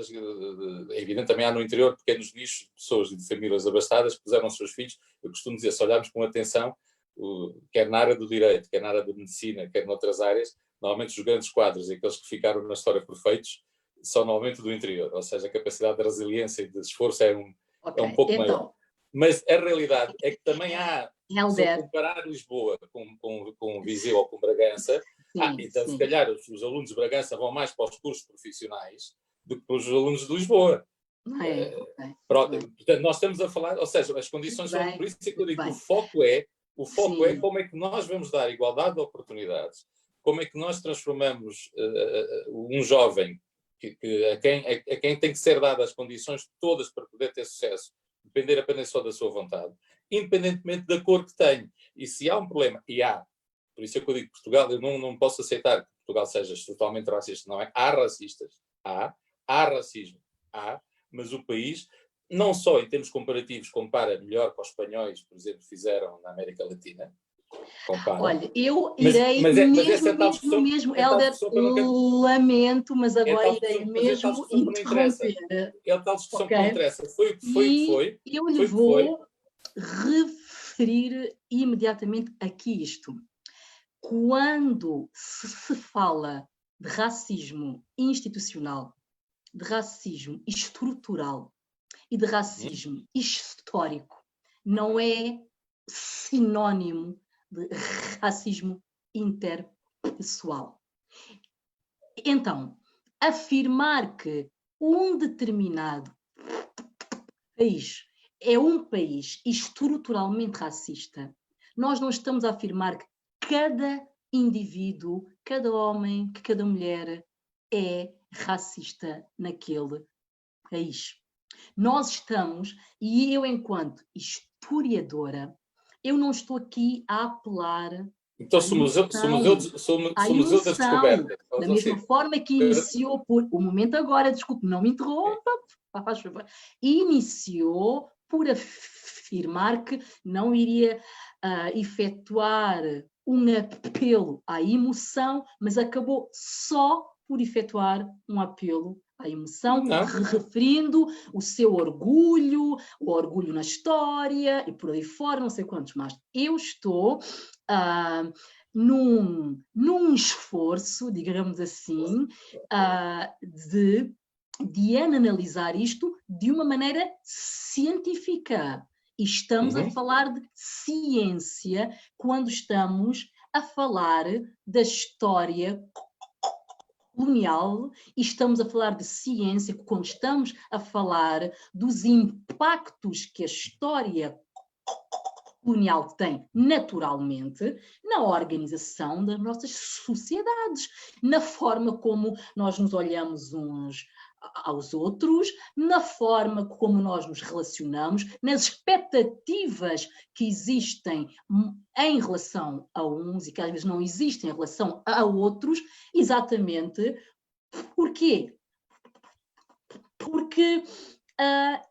é evidente também há no interior pequenos nichos de pessoas e de famílias abastadas que puseram os seus filhos, eu costumo dizer, se olharmos com atenção, quer na área do direito, quer na área da medicina, quer noutras áreas, normalmente os grandes quadros e aqueles que ficaram na história perfeitos são normalmente do interior, ou seja, a capacidade de resiliência e de esforço é um pouco maior. Mas a realidade é que também há, se eu comparar Lisboa com Viseu ou com Bragança, então se calhar os alunos de Bragança vão mais para os cursos profissionais do que os alunos de Lisboa. Portanto, nós estamos a falar, ou seja, as condições são, por isso que eu digo, o foco é como é que nós vamos dar igualdade de oportunidades, como é que nós transformamos um jovem a quem tem que ser dadas as condições todas para poder ter sucesso, depender apenas só da sua vontade, independentemente da cor que tem. E se há um problema, e há, por isso é que eu digo Portugal, eu não posso aceitar que Portugal seja totalmente racista, não é? Há racistas, há racismo, mas o país, não só em termos comparativos, compara melhor com os espanhóis, por exemplo, fizeram na América Latina, Compara. Olha, eu irei mesmo, Hélder, lamento, mas agora irei mesmo interromper. É tal discussão que não interessa. Foi o que foi. Eu lhe vou referir imediatamente aqui isto. Quando se fala de racismo institucional, de racismo estrutural e de racismo histórico, não é sinónimo de racismo interpessoal. Então, afirmar que um determinado país é um país estruturalmente racista, nós não estamos a afirmar que cada indivíduo, cada homem, que cada mulher é racista naquele país. Nós estamos, e eu enquanto historiadora, eu não estou aqui a apelar então, se o Museu da Descoberta... Da mesma forma que iniciou por... O momento agora, desculpe, não me interrompa, faz favor. Iniciou por afirmar que não iria efetuar um apelo à emoção, mas acabou só por efetuar um apelo à emoção, referindo o seu orgulho, o orgulho na história e por aí fora, não sei quantos mais. Eu estou num esforço, digamos assim, de analisar isto de uma maneira científica. E estamos a falar de ciência quando estamos a falar da história colonial, e estamos a falar de ciência quando estamos a falar dos impactos que a história colonial tem naturalmente na organização das nossas sociedades, na forma como nós nos olhamos uns aos outros, na forma como nós nos relacionamos, nas expectativas que existem em relação a uns e que às vezes não existem em relação a outros, exatamente porquê? Porque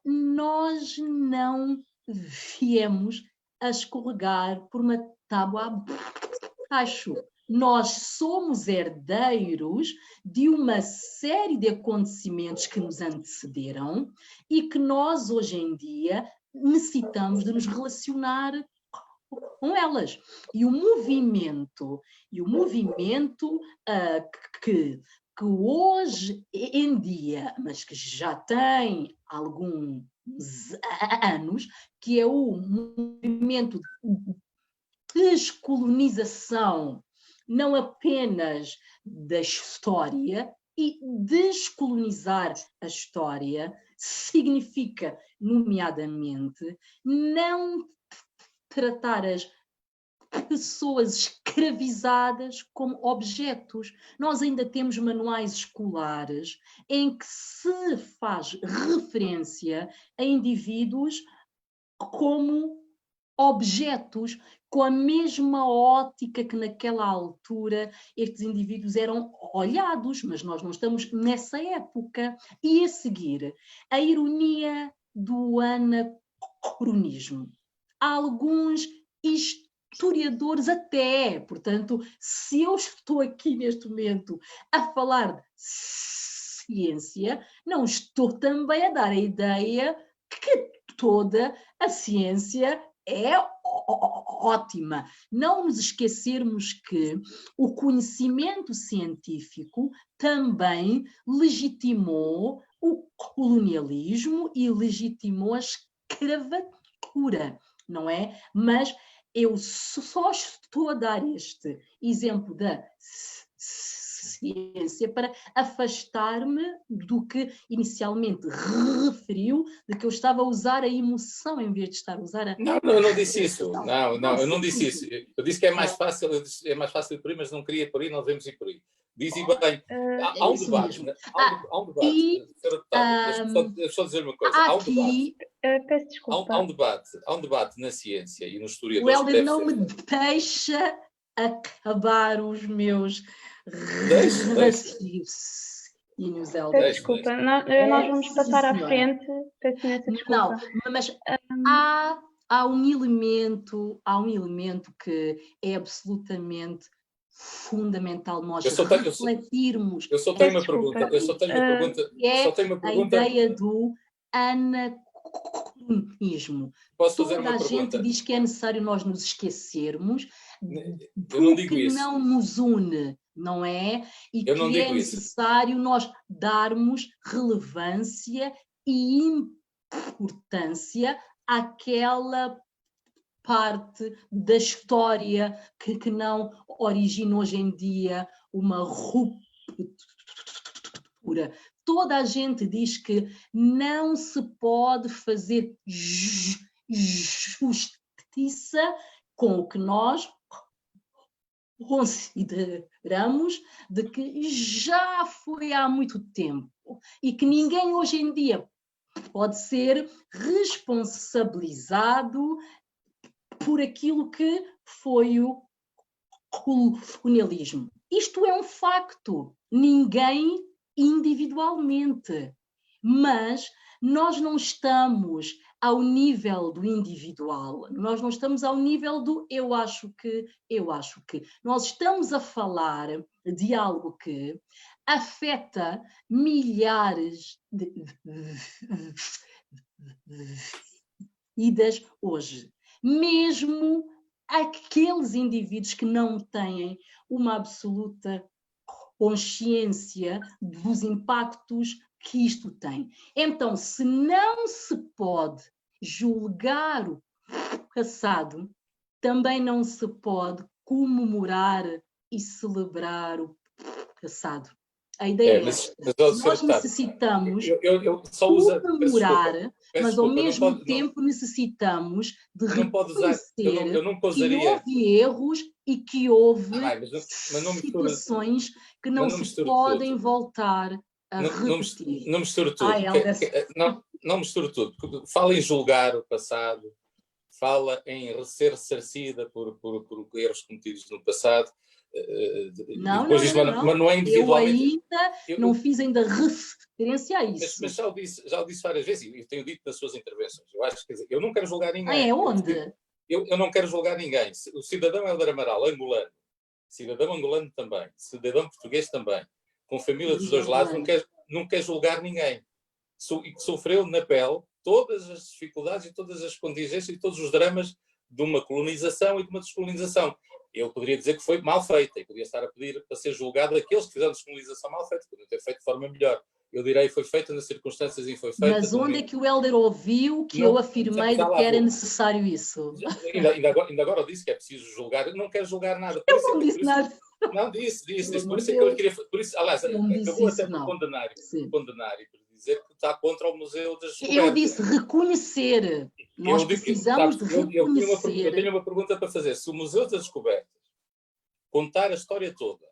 nós não viemos a escorregar por uma tábua abaixo. Nós somos herdeiros de uma série de acontecimentos que nos antecederam e que nós, hoje em dia, necessitamos de nos relacionar com elas. E o movimento que hoje em dia, mas que já tem alguns anos, que é o movimento de descolonização, não apenas da história, e descolonizar a história significa, nomeadamente, não tratar as pessoas escravizadas como objetos. Nós ainda temos manuais escolares em que se faz referência a indivíduos como objetos, com a mesma ótica que naquela altura estes indivíduos eram olhados, mas nós não estamos nessa época. E a seguir, a ironia do anacronismo. Há alguns historiadores até, portanto, se eu estou aqui neste momento a falar de ciência, não estou também a dar a ideia que toda a ciência é ótima. Não nos esquecermos que o conhecimento científico também legitimou o colonialismo e legitimou a escravatura, não é? Mas eu só estou a dar este exemplo da ciência para afastar-me do que inicialmente referiu, de que eu estava a usar a emoção em vez de estar a usar a... Não, eu não disse isso. Não, eu não disse isso. Eu disse que é mais fácil, por aí, mas não queria por aí, não devemos ir por aí. Dizem bem, há um debate. Há um debate. Deixa eu dizer uma coisa. Há um debate. Peço desculpa. Há um debate na ciência e nos historiadores. O Hélder não me deixa acabar os meus raciocínios, Hélder. Peço desculpa, nós vamos passar à frente. Peço imensa desculpa. Não, mas há há um elemento que é absolutamente fundamental nós refletirmos. Eu só tenho uma pergunta. É a ideia do anacronismo. Posso fazer Toda uma a pergunta? gente diz que é necessário nós nos esquecermos Eu não digo porque isso. não nos une, não é? E Eu não que é digo isso. necessário nós darmos relevância e importância àquela parte da história que não origina hoje em dia uma ruptura. Toda a gente diz que não se pode fazer justiça com o que nós consideramos de que já foi há muito tempo e que ninguém hoje em dia pode ser responsabilizado por aquilo que foi o colonialismo. Isto é um facto, ninguém individualmente, mas nós não estamos ao nível do individual, nós não estamos ao nível do eu acho que, nós estamos a falar de algo que afeta milhares de vidas hoje. Mesmo aqueles indivíduos que não têm uma absoluta consciência dos impactos que isto tem. Então, se não se pode julgar o passado, também não se pode comemorar e celebrar o passado. A ideia é esta. Nós necessitamos comemorar, mas ao mesmo tempo necessitamos de reconhecer que houve erros e que houve situações que não se podem voltar a repetir. Não misture tudo. Não misture tudo. Fala em julgar o passado, fala em ser ressarcida por erros cometidos no passado. Não. Mas não é individualmente. Eu não fiz ainda referência a isso. Mas já o disse várias vezes e tenho dito nas suas intervenções. Eu acho que eu não quero julgar ninguém. Onde? Eu não quero julgar ninguém. O cidadão Hélder Amaral, angolano, cidadão angolano também, cidadão português também, com família dos dois lados, não quer julgar ninguém. E que sofreu na pele todas as dificuldades e todas as contingências e todos os dramas de uma colonização e de uma descolonização. Eu poderia dizer que foi mal feita e poderia estar a pedir para ser julgado aqueles que fizeram descolonização mal feita, podiam ter feito de forma melhor. Eu direi que foi feita nas circunstâncias e foi feita... Mas onde é que o Hélder ouviu que eu afirmei de que era necessário isso? Ainda agora eu disse que é preciso julgar. Eu não quero julgar nada. Eu não disse nada. Não, disse. Por isso é que eu queria... Aliás, acabou até por condenar e por dizer que está contra o Museu das Descobertas. Eu disse reconhecer. Nós precisamos de reconhecer. Eu tenho uma pergunta para fazer. Se o Museu das Descobertas contar a história toda,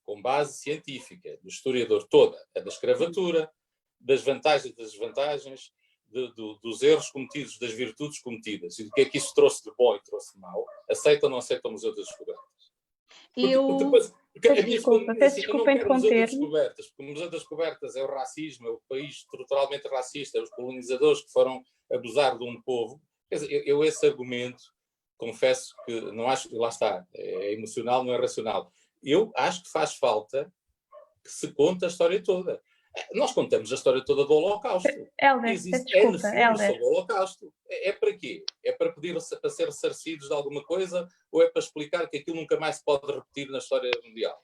com base científica, do historiador toda, a da escravatura, das vantagens e das desvantagens, dos erros cometidos, das virtudes cometidas, e do que é que isso trouxe de bom e trouxe de mau, aceita ou não aceita o Museu das Descobertas? Peço desculpa interromper. Porque o Museu das Descobertas é o racismo, é o país estruturalmente racista, é os colonizadores que foram abusar de um povo. Quer dizer, eu esse argumento, confesso que não acho, lá está, é emocional, não é racional. Eu acho que faz falta que se conte a história toda. Nós contamos a história toda do Holocausto. Hélder, desculpa, Hélder. Sobre o Holocausto. É para quê? É para pedir para ser ressarcidos de alguma coisa ou é para explicar que aquilo nunca mais se pode repetir na história mundial?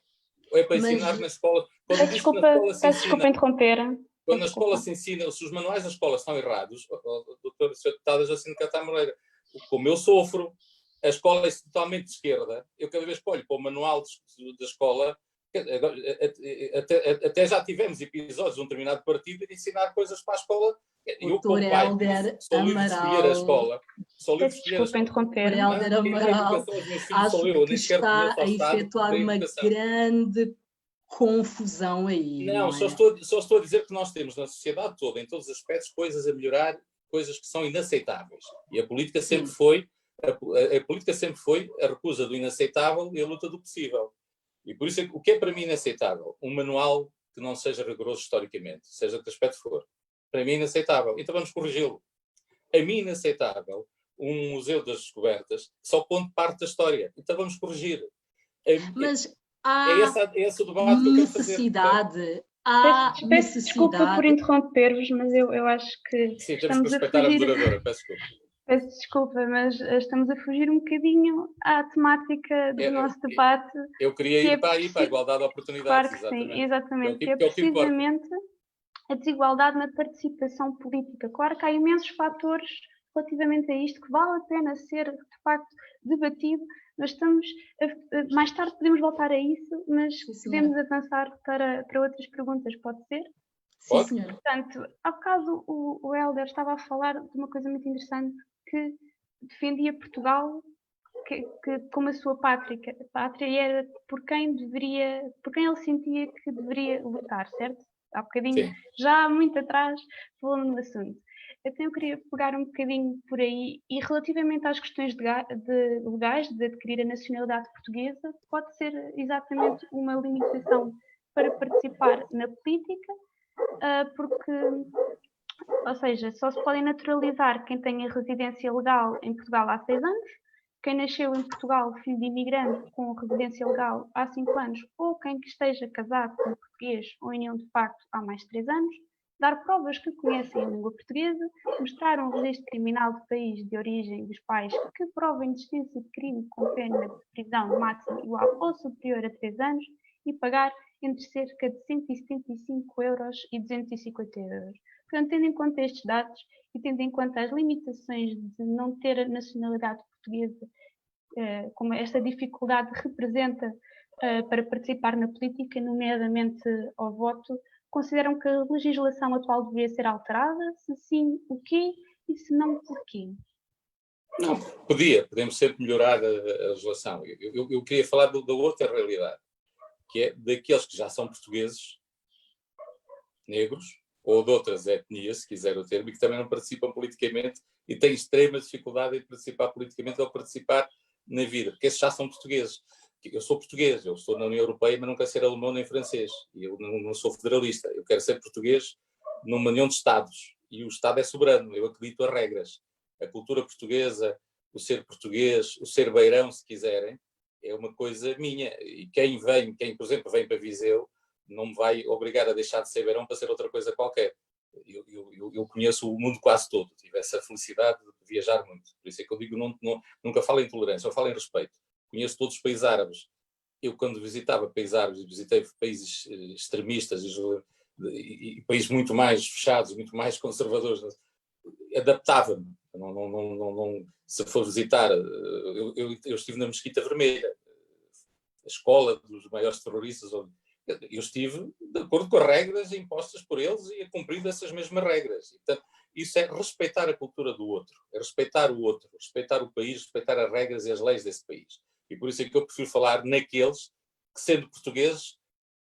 Ou é para ensinar na escola... Peço desculpa interromper. Quando na escola se ensina, se os manuais da escola estão errados, o doutor deputada Jacinto Catar Moreira, como eu sofro, a escola é totalmente de esquerda, eu cada vez que olho para o manual da escola, até já tivemos episódios de um determinado partido de ensinar coisas para a escola. Eu, como pai, sou livre de escolher a escola. Desculpa interromper. Hélder Amaral, acho que está a efetuar uma grande confusão aí. Não, só estou a dizer que nós temos na sociedade toda, em todos os aspectos, coisas a melhorar, coisas que são inaceitáveis. E a política sempre foi a recusa do inaceitável e a luta do possível. E por isso, o que é para mim inaceitável? Um manual que não seja rigoroso historicamente, seja de que aspecto for. Para mim inaceitável. Então vamos corrigi-lo. A mim inaceitável um museu das descobertas que só conta parte da história. Então vamos corrigir. Mas há esse o debate que eu quero fazer. Peço desculpa por interromper-vos, mas eu acho que sim, temos que respeitar a moderadora, peço desculpa. Peço desculpa, mas estamos a fugir um bocadinho à temática do nosso debate. Eu queria ir para aí, para a igualdade de oportunidades. Claro que sim, exatamente. Que é precisamente a desigualdade na participação política. Claro que há imensos fatores relativamente a isto que vale a pena ser, de facto, debatido. Nós mais tarde podemos voltar a isso, mas podemos avançar para outras perguntas, pode ser? Sim, senhora. Portanto, há bocado o Hélder estava a falar de uma coisa muito interessante, que defendia Portugal que como a sua pátria era por quem ele sentia que deveria lutar, certo? Há bocadinho, já muito atrás, falou no assunto. Então eu queria pegar um bocadinho por aí, e relativamente às questões legais de adquirir a nacionalidade portuguesa, pode ser exatamente uma limitação para participar na política, porque, ou seja, só se podem naturalizar quem tem a residência legal em Portugal há 6 anos, quem nasceu em Portugal, filho de imigrante com residência legal há 5 anos, ou quem que esteja casado com português ou em união de facto há mais de 3 anos, dar provas que conhecem a língua portuguesa, mostrar um registro criminal do país de origem dos pais que prova a existência de crime com pena de prisão máxima igual ou superior a 3 anos e pagar entre cerca de 175 euros e 250 euros. Portanto, tendo em conta estes dados e tendo em conta as limitações de não ter a nacionalidade portuguesa, como esta dificuldade representa para participar na política, nomeadamente ao voto, consideram que a legislação atual deveria ser alterada? Se sim, o quê? E se não, porquê? Não, podemos sempre melhorar a legislação. Eu queria falar da outra realidade, que é daqueles que já são portugueses, negros, ou de outras etnias, se quiser o termo, e que também não participam politicamente e têm extrema dificuldade em participar politicamente ou participar na vida, porque esses já são portugueses. Eu sou português, eu estou na União Europeia, mas não quero ser alemão nem francês. E eu não sou federalista. Eu quero ser português numa união de Estados. E o Estado é soberano. Eu acredito a regras. A cultura portuguesa, o ser português, o ser beirão, se quiserem, é uma coisa minha. E quem, por exemplo, vem para Viseu, não me vai obrigar a deixar de ser beirão para ser outra coisa qualquer. Eu conheço o mundo quase todo. Tive essa felicidade de viajar muito. Por isso é que eu digo, nunca falo em tolerância, eu falo em respeito. Conheço todos os países árabes. Eu, quando visitava países árabes, visitei países extremistas e países muito mais fechados, muito mais conservadores, adaptava-me. Se for visitar, eu estive na Mesquita Vermelha, a escola dos maiores terroristas. Eu estive de acordo com as regras impostas por eles e cumprindo essas mesmas regras. E, portanto, isso é respeitar a cultura do outro, é respeitar o outro, respeitar o país, respeitar as regras e as leis desse país. E por isso é que eu prefiro falar naqueles que, sendo portugueses,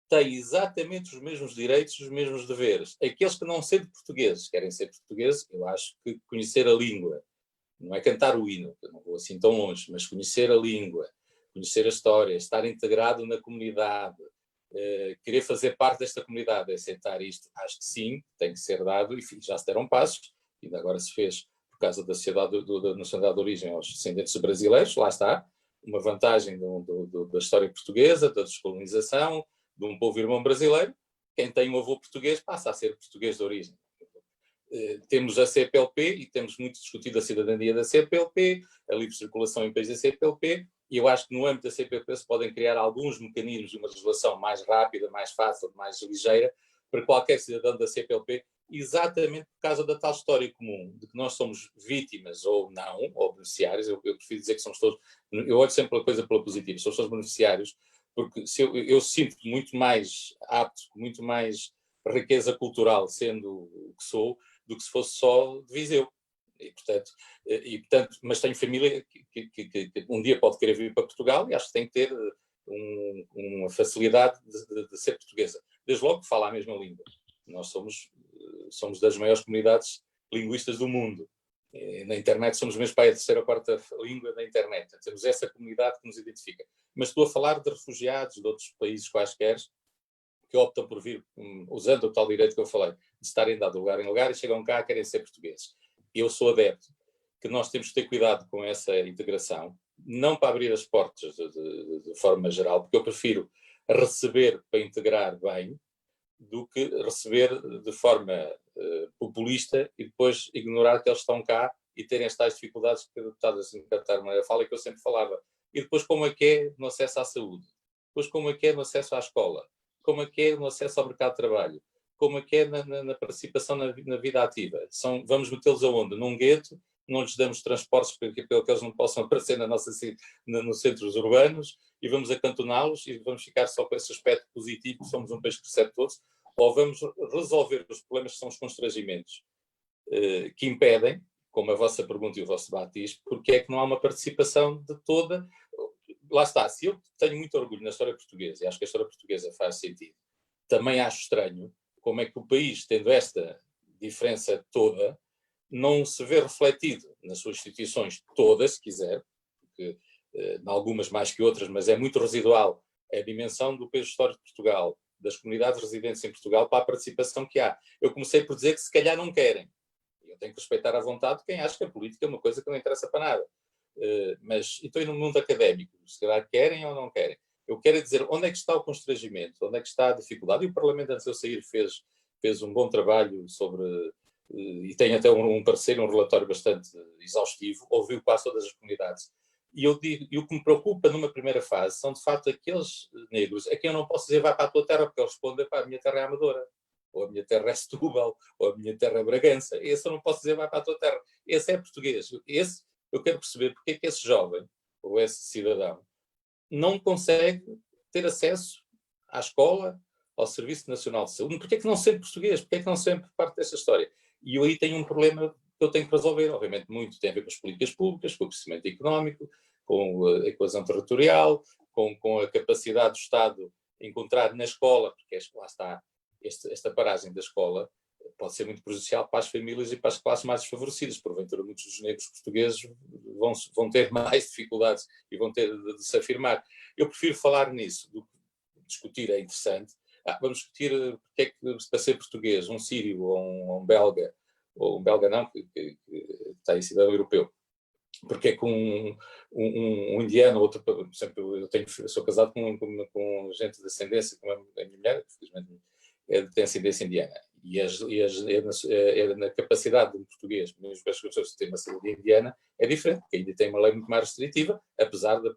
têm exatamente os mesmos direitos e os mesmos deveres. Aqueles que, não sendo portugueses, querem ser portugueses, eu acho que conhecer a língua, não é cantar o hino, eu não vou assim tão longe, mas conhecer a língua, conhecer a história, estar integrado na comunidade, querer fazer parte desta comunidade, aceitar isto, acho que sim, tem que ser dado, e já se deram passos, ainda agora se fez por causa da nacionalidade de origem aos descendentes brasileiros, lá está, uma vantagem da história portuguesa, da descolonização, de um povo irmão brasileiro. Quem tem um avô português passa a ser português de origem. Temos a CPLP e temos muito discutido a cidadania da CPLP, a livre circulação em países da CPLP, e eu acho que no âmbito da CPLP se podem criar alguns mecanismos de uma legislação mais rápida, mais fácil, mais ligeira, para qualquer cidadão da CPLP, exatamente por causa da tal história comum, de que nós somos vítimas ou não, ou beneficiários. Eu prefiro dizer que somos todos, eu olho sempre a coisa pela positiva, somos todos beneficiários, porque eu sinto muito mais apto, muito mais riqueza cultural sendo o que sou, do que se fosse só de Viseu. E, portanto, mas tenho família que um dia pode querer vir para Portugal e acho que tem que ter uma facilidade de ser portuguesa. Desde logo que fala a mesma língua. Nós somos das maiores comunidades linguistas do mundo. Na internet somos mesmo para a terceira ou quarta língua da internet. Temos essa comunidade que nos identifica. Mas estou a falar de refugiados de outros países quaisquer que optam por vir, usando o tal direito que eu falei, de estarem de lugar em lugar e chegam cá e querem ser portugueses. Eu sou adepto. que nós temos que ter cuidado com essa integração, não para abrir as portas de forma geral, porque eu prefiro receber para integrar bem do que receber de forma populista e depois ignorar que eles estão cá e terem as tais dificuldades que a deputada Catarina fala e que eu sempre falava. E depois como é que é no acesso à saúde, depois como é que é no acesso à escola, como é que é no acesso ao mercado de trabalho, como é que é na participação na vida ativa. Vamos metê-los aonde? Num gueto, não lhes damos transportes para que eles não possam aparecer nos centros urbanos e vamos acantoná-los e vamos ficar só com esse aspecto positivo que somos um país que recebe todos, ou vamos resolver os problemas que são os constrangimentos que impedem, como a vossa pergunta e o vosso debate diz, porque é que não há uma participação de toda. Lá está, se eu tenho muito orgulho na história portuguesa, e acho que a história portuguesa faz sentido, também acho estranho como é que o país, tendo esta diferença toda, não se vê refletido nas suas instituições todas, se quiser, porque em algumas mais que outras, mas é muito residual a dimensão do peso histórico de Portugal, das comunidades residentes em Portugal, para a participação que há. Eu comecei por dizer que se calhar não querem. Eu tenho que respeitar à vontade quem acha que a política é uma coisa que não interessa para nada. Mas estou no mundo académico, se calhar querem ou não querem. Eu quero dizer onde é que está o constrangimento, onde é que está a dificuldade. E o Parlamento, antes de eu sair, fez um bom trabalho sobre, e tem até um parecer, um relatório bastante exaustivo, ouviu quase todas as comunidades. E o que me preocupa numa primeira fase são, de facto, aqueles negros a quem eu não posso dizer vai para a tua terra, porque eles respondem para a minha terra é Amadora, ou a minha terra é Setúbal, ou a minha terra é Bragança. Esse eu não posso dizer vai para a tua terra. Esse é português. Esse eu quero perceber porque é que esse jovem, ou esse cidadão, não consegue ter acesso à escola, ao Serviço Nacional de Saúde. Porque é que não sempre português? Porque é que não sempre parte dessa história? E eu aí tenho um problema que eu tenho que resolver. Obviamente, muito tem a ver com as políticas públicas, com o crescimento económico, com a coesão territorial, com a capacidade do Estado encontrar na escola, porque lá está, esta paragem da escola pode ser muito prejudicial para as famílias e para as classes mais desfavorecidas. Porventura, muitos dos negros portugueses vão ter mais dificuldades e vão ter de se afirmar. Eu prefiro falar nisso do que discutir, é interessante. Vamos discutir porque é que, para ser português, um sírio ou um belga não, que está em cidadão europeu, porque é que um indiano, outro, por exemplo, eu sou casado com gente de ascendência, como a minha mulher, que felizmente tem ascendência indiana, e na capacidade de um português, mesmo que as pessoas tenham uma cidadania indiana, é diferente, porque ainda tem uma lei muito mais restritiva, apesar de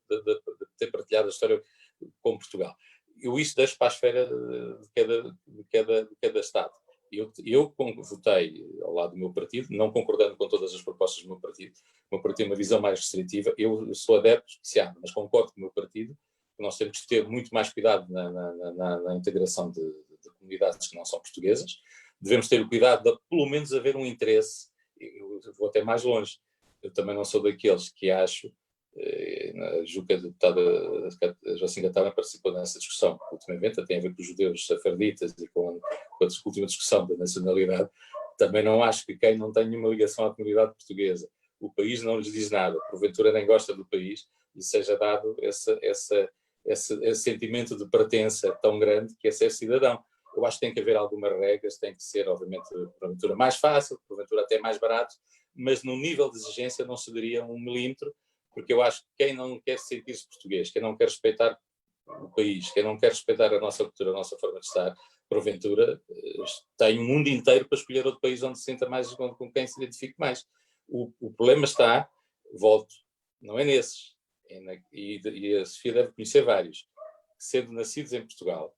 ter partilhado a história com Portugal. Eu isso deixo para a esfera de cada Estado. Eu votei ao lado do meu partido, não concordando com todas as propostas do meu partido. O meu partido tem uma visão mais restritiva. Eu sou adepto, mas concordo com o meu partido, que nós temos que ter muito mais cuidado na integração de comunidades que não são portuguesas. Devemos ter o cuidado de, pelo menos, haver um interesse. Eu vou até mais longe. Eu também não sou daqueles que acho, julgo que a deputada Jacinta Catarina participou nessa discussão ultimamente, tem a ver com os judeus safarditas e com a última discussão da nacionalidade. Também não acho que quem não tem nenhuma ligação à comunidade portuguesa, o país não lhes diz nada, porventura nem gosta do país, e seja dado esse sentimento de pertença tão grande que é ser cidadão. Eu acho que tem que haver algumas regras, tem que ser, obviamente, porventura mais fácil, porventura até mais barato, mas no nível de exigência não cederia 1 milímetro, porque eu acho que quem não quer sentir-se português, quem não quer respeitar o país, quem não quer respeitar a nossa cultura, a nossa forma de estar, porventura, tem um mundo inteiro para escolher outro país onde se sinta mais, com quem se identifique mais. O problema está, volto, não é nesses, e a Sofia deve conhecer vários, sendo nascidos em Portugal,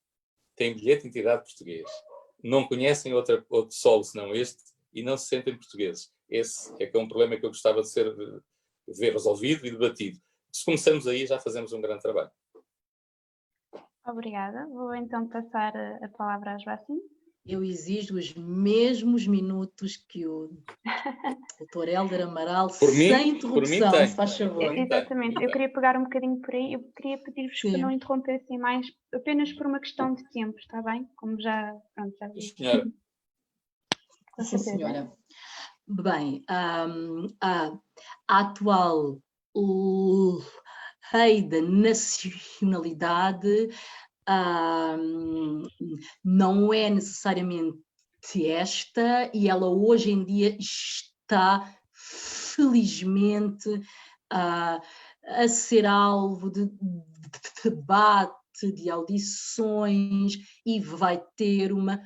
têm bilhete de identidade português, não conhecem outro solo senão este e não se sentem portugueses. Esse é que é um problema que eu gostava de ver resolvido e debatido. Se começamos aí, já fazemos um grande trabalho. Obrigada. Vou então passar a palavra à Joacim. Eu exijo os mesmos minutos que o Dr. Hélder Amaral, sem interrupção, se faz favor. Exatamente. Eu queria pegar um bocadinho por aí. Eu queria pedir-vos que não interrompessem mais, apenas por uma questão de tempo, está bem? Como já vi. Senhora. Sim, senhora. Bem, a atual lei da nacionalidade não é necessariamente esta, e ela hoje em dia está felizmente, a ser alvo de debate, de audições, e vai ter uma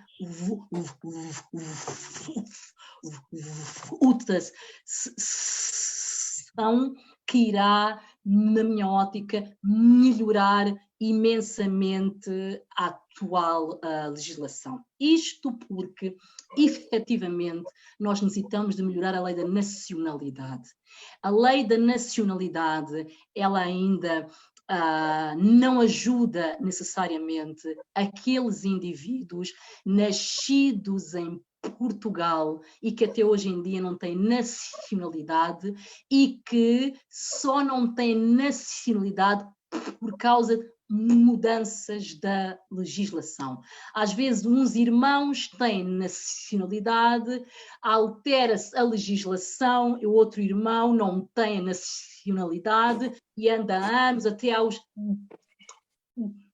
votação que irá, na minha ótica, melhorar imensamente a atual legislação. Isto porque, efetivamente, nós necessitamos de melhorar a lei da nacionalidade. A lei da nacionalidade, ela ainda não ajuda necessariamente aqueles indivíduos nascidos em Portugal e que até hoje em dia não têm nacionalidade e que só não têm nacionalidade por causa de mudanças da legislação. Às vezes uns irmãos têm nacionalidade, altera-se a legislação, e o outro irmão não tem a nacionalidade e anda anos, até aos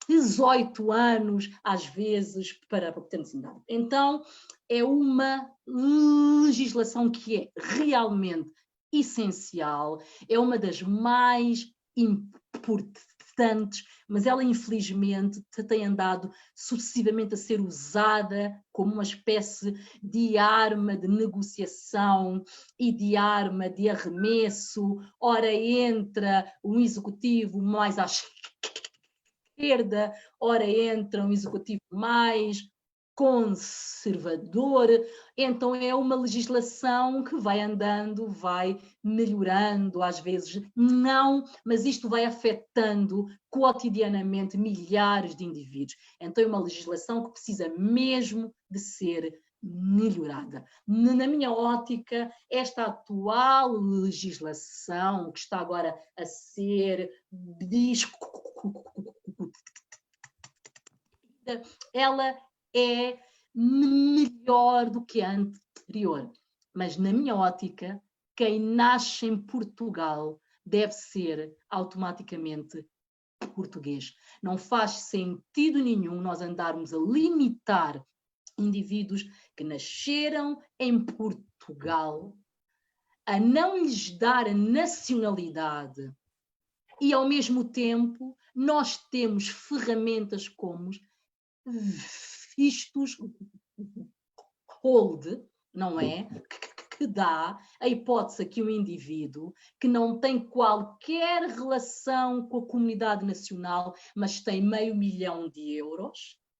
18 anos, às vezes, para obter nacionalidade. Então, é uma legislação que é realmente essencial, é uma das mais importantes, mas ela infelizmente tem andado sucessivamente a ser usada como uma espécie de arma de negociação e de arma de arremesso. Ora entra um executivo mais à esquerda, ora entra um executivo mais conservador, então é uma legislação que vai andando, vai melhorando, às vezes não, mas isto vai afetando cotidianamente milhares de indivíduos. Então é uma legislação que precisa mesmo de ser melhorada. Na minha ótica, esta atual legislação que está agora a ser ela é melhor do que a anterior. Mas, na minha ótica, quem nasce em Portugal deve ser automaticamente português. Não faz sentido nenhum nós andarmos a limitar indivíduos que nasceram em Portugal, a não lhes dar a nacionalidade e, ao mesmo tempo, nós temos ferramentas como vistos hold, não é? Que dá a hipótese que um indivíduo que não tem qualquer relação com a comunidade nacional, mas tem €500 mil,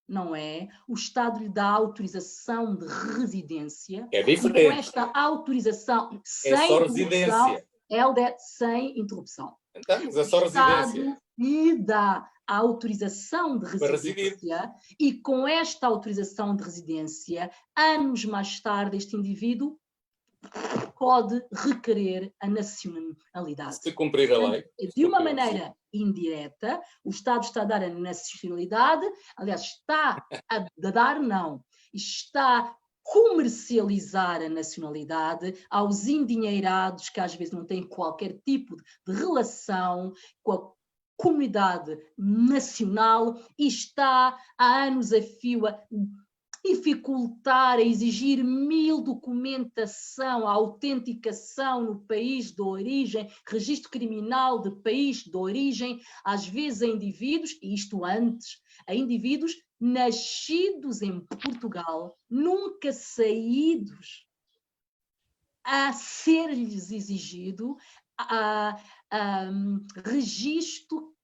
não é? O Estado lhe dá autorização de residência. É diferente. E com esta autorização, sem só interrupção, residência. Sem interrupção. Então, mas é só o Estado residência. lhe dá a autorização de residência e com esta autorização de residência, anos mais tarde, este indivíduo pode requerer a nacionalidade. Se cumprir a lei. De uma maneira indireta, o Estado está a dar a nacionalidade, aliás, está a dar, não, está a comercializar a nacionalidade aos endinheirados que às vezes não têm qualquer tipo de relação com a comunidade nacional e está há anos a fio a dificultar, a exigir 1000 documentação, a autenticação no país de origem, registro criminal de país de origem, às vezes a indivíduos, e isto antes, a indivíduos nascidos em Portugal, nunca saídos, a ser-lhes exigido registro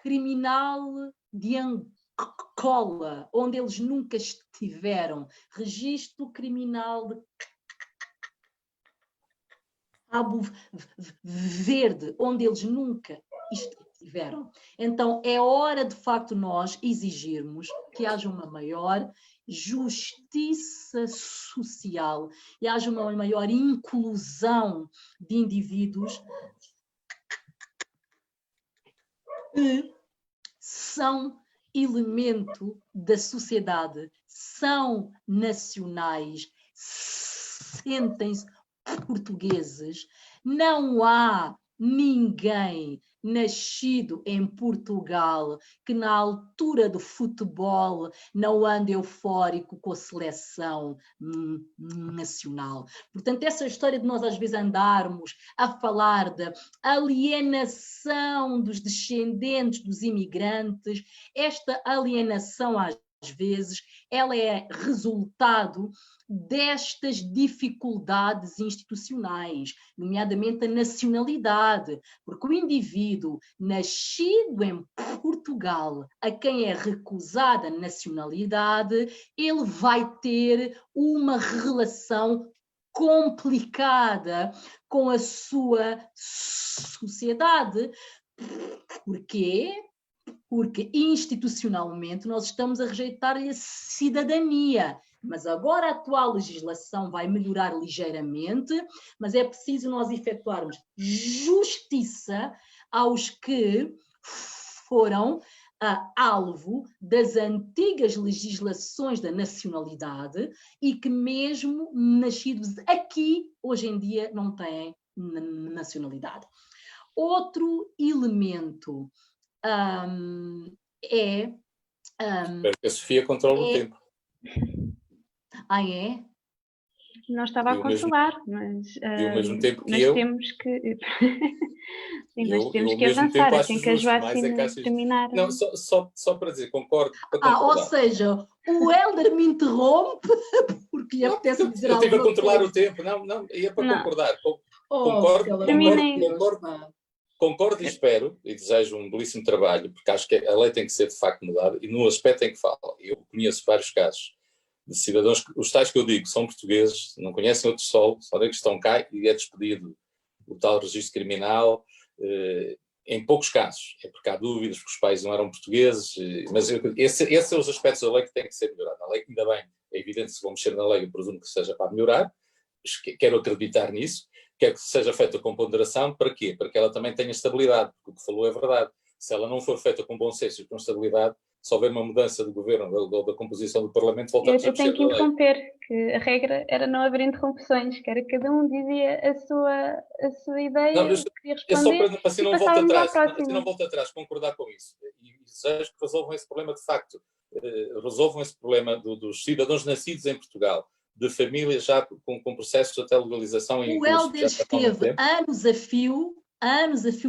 criminal de Angola, onde eles nunca estiveram, registro criminal de Cabo Verde, onde eles nunca estiveram. Então é hora de facto nós exigirmos que haja uma maior justiça social e haja uma maior inclusão de indivíduos que são elemento da sociedade, são nacionais, sentem-se portugueses. Não há ninguém nascido em Portugal, que na altura do futebol não anda eufórico com a seleção nacional. Portanto, essa história de nós às vezes andarmos a falar da alienação dos descendentes dos imigrantes, esta alienação às vezes, ela é resultado destas dificuldades institucionais, nomeadamente a nacionalidade, porque o indivíduo nascido em Portugal, a quem é recusada a nacionalidade, ele vai ter uma relação complicada com a sua sociedade. Porquê? Porque institucionalmente nós estamos a rejeitar-lhe a cidadania. Mas agora a atual legislação vai melhorar ligeiramente, mas é preciso nós efetuarmos justiça aos que foram alvo das antigas legislações da nacionalidade e que mesmo nascidos aqui, hoje em dia, não têm nacionalidade. Outro elemento Espero que a Sofia controle o tempo. É? Não estava a controlar, mas, e ao mesmo tempo que mas eu, temos que... Sim, mas eu temos ao que mesmo avançar tempo assim acho que a justo, mais Joacine é que acho terminar. Não, só para dizer, concordo. Ou seja, o Hélder me interrompe porque lhe apetece dizer eu estive a alguma controlar coisa. o tempo, não, ia para concordar. Concordo e espero, e desejo um belíssimo trabalho, porque acho que a lei tem que ser de facto mudada, e no aspecto em que fala, eu conheço vários casos de cidadãos, os tais que eu digo, são portugueses, não conhecem outro solo, só que estão cá e é despedido o tal registro criminal, em poucos casos, é porque há dúvidas, porque os pais não eram portugueses, mas esses são os aspectos da lei que têm que ser melhorados. A lei, ainda bem, é evidente que se vão mexer na lei, eu presumo que seja para melhorar, quero acreditar nisso, quero que seja feita com ponderação, para quê? Para que ela também tenha estabilidade, porque o que falou é verdade. Se ela não for feita com bom senso e com estabilidade, se houver uma mudança do governo ou da composição do Parlamento, voltamos a mexer na lei. Eu tenho que interromper, que a regra era não haver interrupções, que era cada um dizia a sua ideia, não, queria responder, é só para assim e não volta atrás, assim não volta atrás, concordar com isso. E desejo que resolvam esse problema de facto, resolvam esse problema dos cidadãos nascidos em Portugal, de famílias já com processos até legalização em curso. O Hélder esteve anos a fio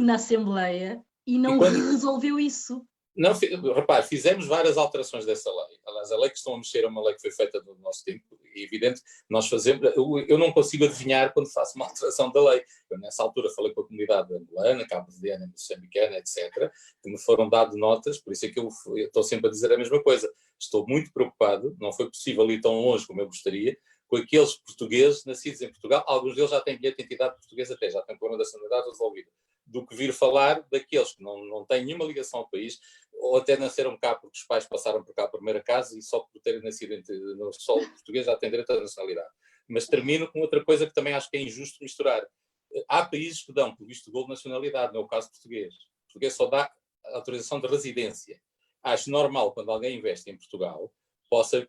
na Assembleia e não resolveu isso. Não, repare, fizemos várias alterações dessa lei. Aliás, a lei que estão a mexer é uma lei que foi feita no nosso tempo. É evidente que nós fazemos... Eu não consigo adivinhar quando faço uma alteração da lei. Eu, nessa altura, falei com a comunidade angolana, cabo-verdiana, moçambicana, etc., que me foram dadas notas, por isso é que eu estou sempre a dizer a mesma coisa. Estou muito preocupado, não foi possível ir tão longe como eu gostaria, com aqueles portugueses nascidos em Portugal. Alguns deles já têm bilhete de identidade portuguesa até, já têm problema da nacionalidade resolvido. Do que vir falar daqueles que não têm nenhuma ligação ao país, ou até nasceram cá porque os pais passaram por cá a primeira casa e só por terem nascido no solo português já têm direito à nacionalidade. Mas termino com outra coisa que também acho que é injusto misturar. Há países que dão, por visto de gol, nacionalidade, não é o caso português. O português só dá autorização de residência. Acho normal, quando alguém investe em Portugal, possa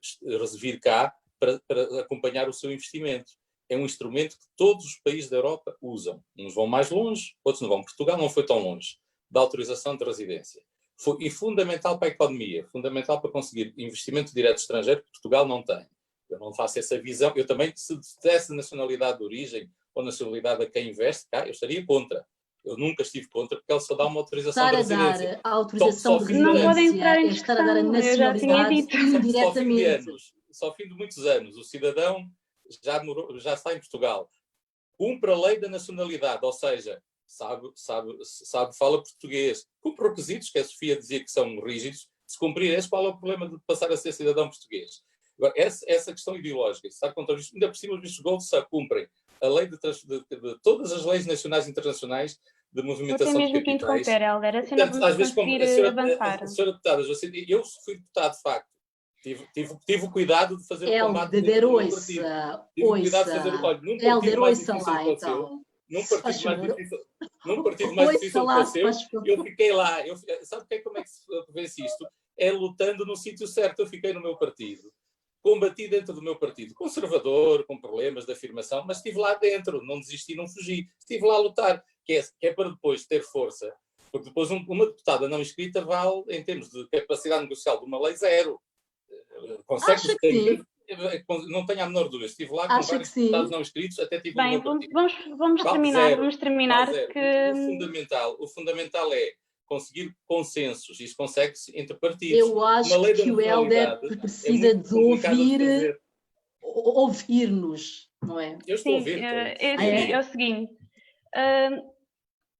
vir cá para acompanhar o seu investimento. É um instrumento que todos os países da Europa usam. Uns vão mais longe, outros não vão. Portugal não foi tão longe da autorização de residência. Foi fundamental para a economia, fundamental para conseguir investimento direto estrangeiro que Portugal não tem. Eu não faço essa visão. Eu também, se desse nacionalidade de origem ou nacionalidade a quem investe cá, eu estaria contra. Eu nunca estive contra, porque ele só dá uma autorização de residência. Estar a dar a autorização de residência não podem entrar em estar a dar a nacionalidade indiretamente. Só ao fim de muitos anos, o cidadão já está em Portugal. Cumpre a lei da nacionalidade, ou seja, fala português. Cumpre requisitos, que a Sofia dizia que são rígidos. Se cumprir esse, qual é o problema de passar a ser cidadão português? Agora, essa questão ideológica, estar contra isto, ainda por cima os vistos gold cumprem a lei de todas as leis nacionais e internacionais de movimentação de capitais. Helder, assim não vamos conseguir avançar. A senhora deputada, eu fui deputado, de facto. Tive o cuidado de fazer o combate dentro do meu partido. Tive o cuidado de fazer num partido mais difícil que o seu. Num partido mais difícil que o seu, eu fiquei lá. Sabe como é que se vence isto? É lutando no sítio certo. Eu fiquei no meu partido. Combati dentro do meu partido. Conservador, com problemas de afirmação, mas estive lá dentro. Não desisti, não fugi. Estive lá a lutar. Que é para depois ter força. Porque depois uma deputada não inscrita vale, em termos de capacidade negocial de uma lei, zero. Consegue-se Acho que sim. Não tenho a menor dúvida. Estive lá com Acho vários que sim. deputados não inscritos, até tive Bem, um partido. vamos Vale terminar, zero. vamos terminar Vale zero. que... O fundamental é conseguir consensos. Isso consegue-se entre partidos. Eu acho que o Hélder precisa de ouvir-nos, não é? Eu estou a Sim, ouvir. é o seguinte.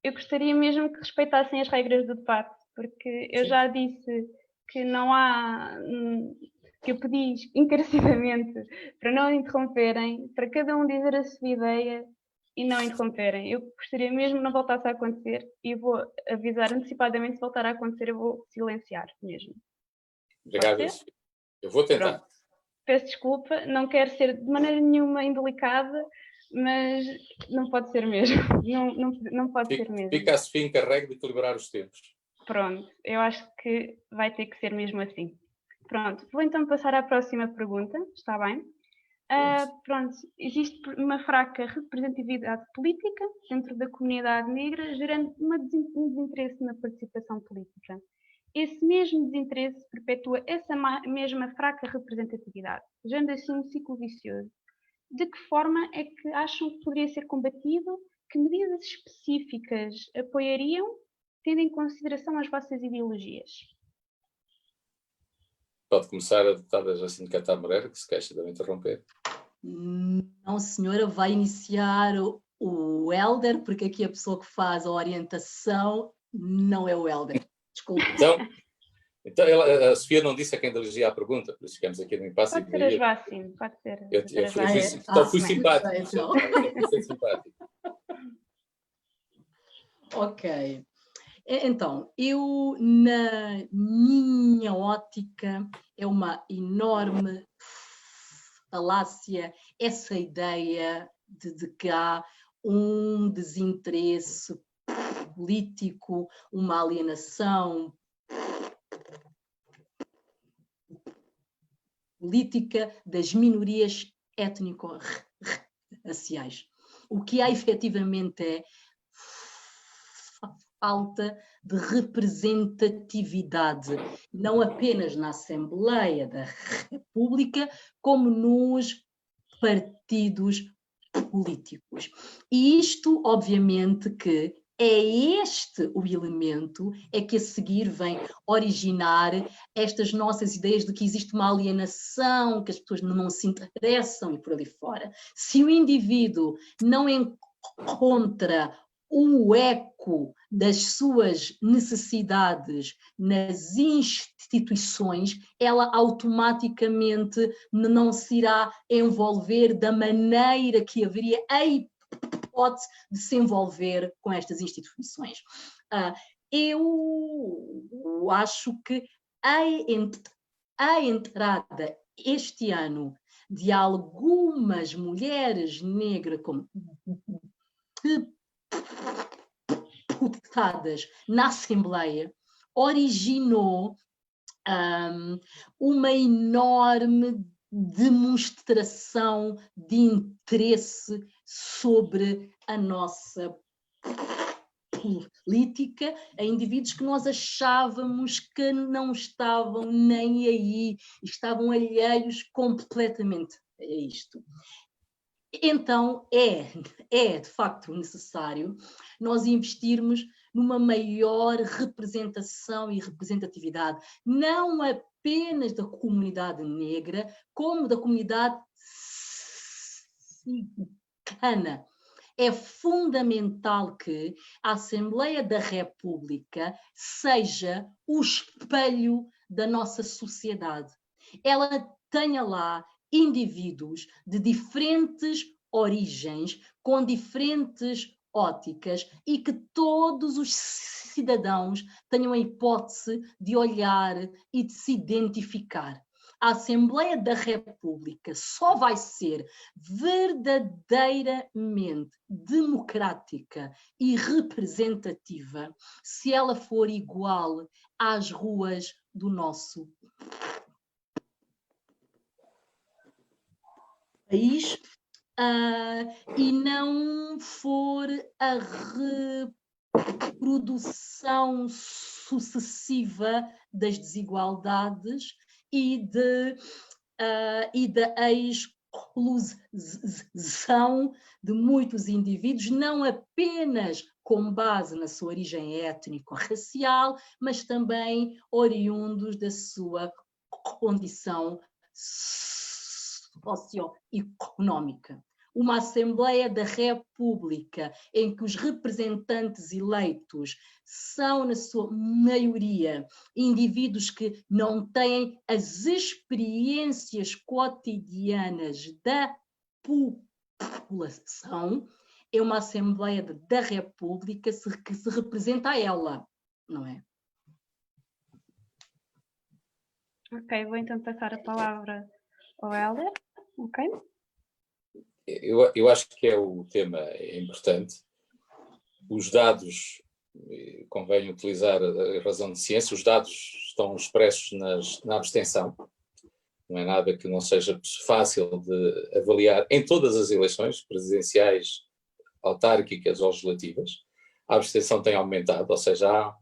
Eu gostaria mesmo que respeitassem as regras do debate, porque eu já disse que não há... que eu pedi encarecidamente para não interromperem, para cada um dizer a sua ideia e não interromperem. Eu gostaria mesmo que não voltasse a acontecer e vou avisar antecipadamente se voltar a acontecer, eu vou silenciar mesmo. Obrigado. Eu vou tentar. Pronto. Peço desculpa, não quero ser de maneira nenhuma indelicada, mas não pode ser mesmo. Não pode ser mesmo. Fica a Sofia encarregue de equilibrar os tempos. Pronto, eu acho que vai ter que ser mesmo assim. Pronto, vou então passar à próxima pergunta, está bem? Pronto, existe uma fraca representatividade política dentro da comunidade negra, gerando um desinteresse na participação política. Esse mesmo desinteresse perpetua essa mesma fraca representatividade, gerando assim um ciclo vicioso. De que forma é que acham que poderia ser combatido? Que medidas específicas apoiariam, tendo em consideração as vossas ideologias? Pode começar a deputada Jacinto Catar Moreira, que se queixa de me interromper. Não, senhora, vai iniciar o Hélder, porque aqui a pessoa que faz a orientação não é o Hélder. Desculpe. Então a Sofia não disse a quem dirigia a pergunta, por isso ficamos aqui no impasse. Pode ser a Joacim, pode ser. Eu fui simpático. Então. Fui simpático. Ok. Então, eu, na minha ótica, é uma enorme falácia essa ideia de que há um desinteresse político, uma alienação política das minorias étnico-raciais. O que há efetivamente é falta de representatividade, não apenas na Assembleia da República, como nos partidos políticos. E isto, obviamente, que é este o elemento é que a seguir vem originar estas nossas ideias de que existe uma alienação, que as pessoas não se interessam e por ali fora. Se o indivíduo não encontra o eco das suas necessidades nas instituições, ela automaticamente não se irá envolver da maneira que haveria a hipótese de se envolver com estas instituições. Eu acho que a entrada este ano de algumas mulheres negras como deputadas na Assembleia originou uma enorme demonstração de interesse sobre a nossa política a indivíduos que nós achávamos que não estavam nem aí, estavam alheios completamente a isto. Então, é de facto necessário nós investirmos numa maior representação e representatividade, não apenas da comunidade negra, como da comunidade cigana. É fundamental que a Assembleia da República seja o espelho da nossa sociedade. Ela tenha lá indivíduos de diferentes origens, com diferentes óticas e que todos os cidadãos tenham a hipótese de olhar e de se identificar. A Assembleia da República só vai ser verdadeiramente democrática e representativa se ela for igual às ruas do nosso país e não for a reprodução sucessiva das desigualdades e da exclusão de muitos indivíduos, não apenas com base na sua origem étnico-racial, mas também oriundos da sua condição socioeconómica. Uma Assembleia da República em que os representantes eleitos são, na sua maioria, indivíduos que não têm as experiências cotidianas da população, é uma Assembleia da República que se representa a ela, não é? Ok, vou então passar a palavra ao Hélder. Ok. Eu acho que o tema é importante. Os dados, convém utilizar a razão de ciência, os dados estão expressos na abstenção. Não é nada que não seja fácil de avaliar em todas as eleições, presidenciais, autárquicas ou legislativas. A abstenção tem aumentado, ou seja,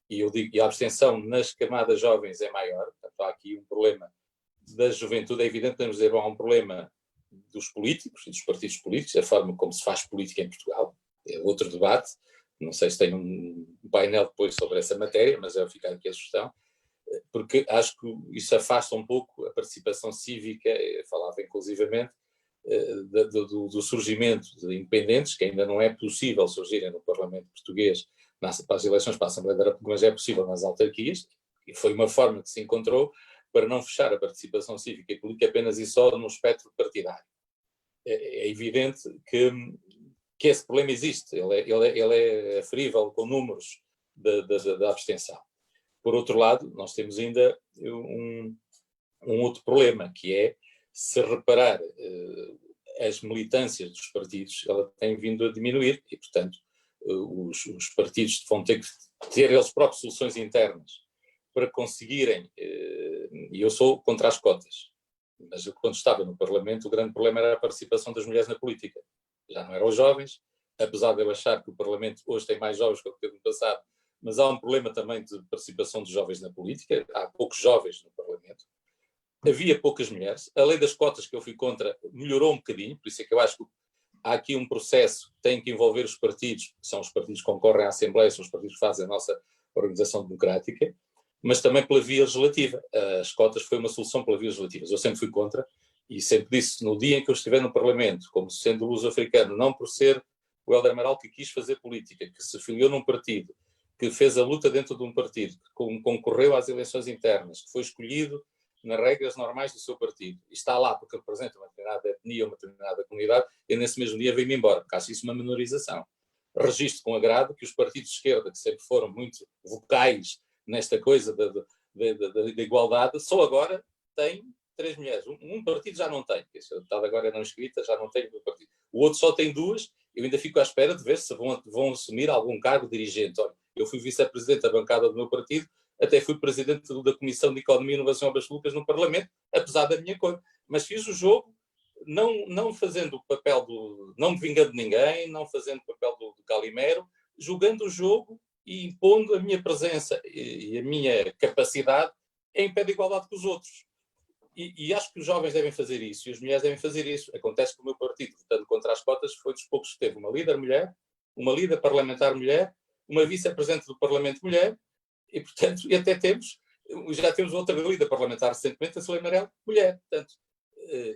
e a abstenção nas camadas jovens é maior. Portanto, há aqui um problema da juventude. É evidente que podemos dizer, bom, há um problema dos políticos e dos partidos políticos, a forma como se faz política em Portugal. É outro debate. Não sei se tem um painel depois sobre essa matéria, mas eu ficar aqui a sugestão, porque acho que isso afasta um pouco a participação cívica. Eu falava inclusivamente do surgimento de independentes, que ainda não é possível surgirem no Parlamento português para as eleições para a Assembleia da República, mas é possível nas autarquias, e foi uma forma que se encontrou para não fechar a participação cívica e política apenas e só no espectro partidário. É evidente que esse problema existe, ele é aferível com números da abstenção. Por outro lado, nós temos ainda um outro problema, que é, se reparar, as militâncias dos partidos, ela tem vindo a diminuir e, portanto, os partidos vão ter que ter eles próprios soluções internas para conseguirem, e eu sou contra as cotas, mas eu, quando estava no Parlamento, o grande problema era a participação das mulheres na política. Já não eram os jovens, apesar de eu achar que o Parlamento hoje tem mais jovens do que teve no passado, mas há um problema também de participação dos jovens na política. Há poucos jovens no Parlamento. Havia poucas mulheres. A lei das cotas, que eu fui contra, melhorou um bocadinho, por isso é que eu acho que há aqui um processo que tem que envolver os partidos, que são os partidos que concorrem à Assembleia, são os partidos que fazem a nossa organização democrática, mas também pela via legislativa. As cotas foi uma solução pela via legislativa. Eu sempre fui contra e sempre disse, no dia em que eu estiver no Parlamento, como sendo luso-africano, não por ser o Hélder Amaral que quis fazer política, que se filiou num partido, que fez a luta dentro de um partido, que concorreu às eleições internas, que foi escolhido nas regras normais do seu partido, e está lá porque representa uma determinada etnia, uma determinada comunidade, e nesse mesmo dia veio-me embora, porque acho isso uma menorização. Registro com agrado que os partidos de esquerda, que sempre foram muito vocais nesta coisa da igualdade, só agora têm 3 mulheres. Um partido já não tem, porque a deputada agora é não inscrita, já não tem um partido. O outro só tem 2, eu ainda fico à espera de ver se vão assumir algum cargo dirigente. Olha, eu fui vice-presidente da bancada do meu partido, até fui presidente da Comissão de Economia, Inovação e Obras Públicas no Parlamento, apesar da minha cor. Mas fiz o jogo não fazendo o papel não me vingando de ninguém, não fazendo o papel do Calimero, jogando o jogo e impondo a minha presença e a minha capacidade em pé de igualdade com os outros. E acho que os jovens devem fazer isso, e as mulheres devem fazer isso. Acontece que o meu partido, votando contra as cotas, foi dos poucos que teve uma líder mulher, uma líder parlamentar mulher, uma vice-presidente do Parlamento mulher, e, portanto, já temos outra líder parlamentar recentemente, a Soleil Marel, mulher. Portanto,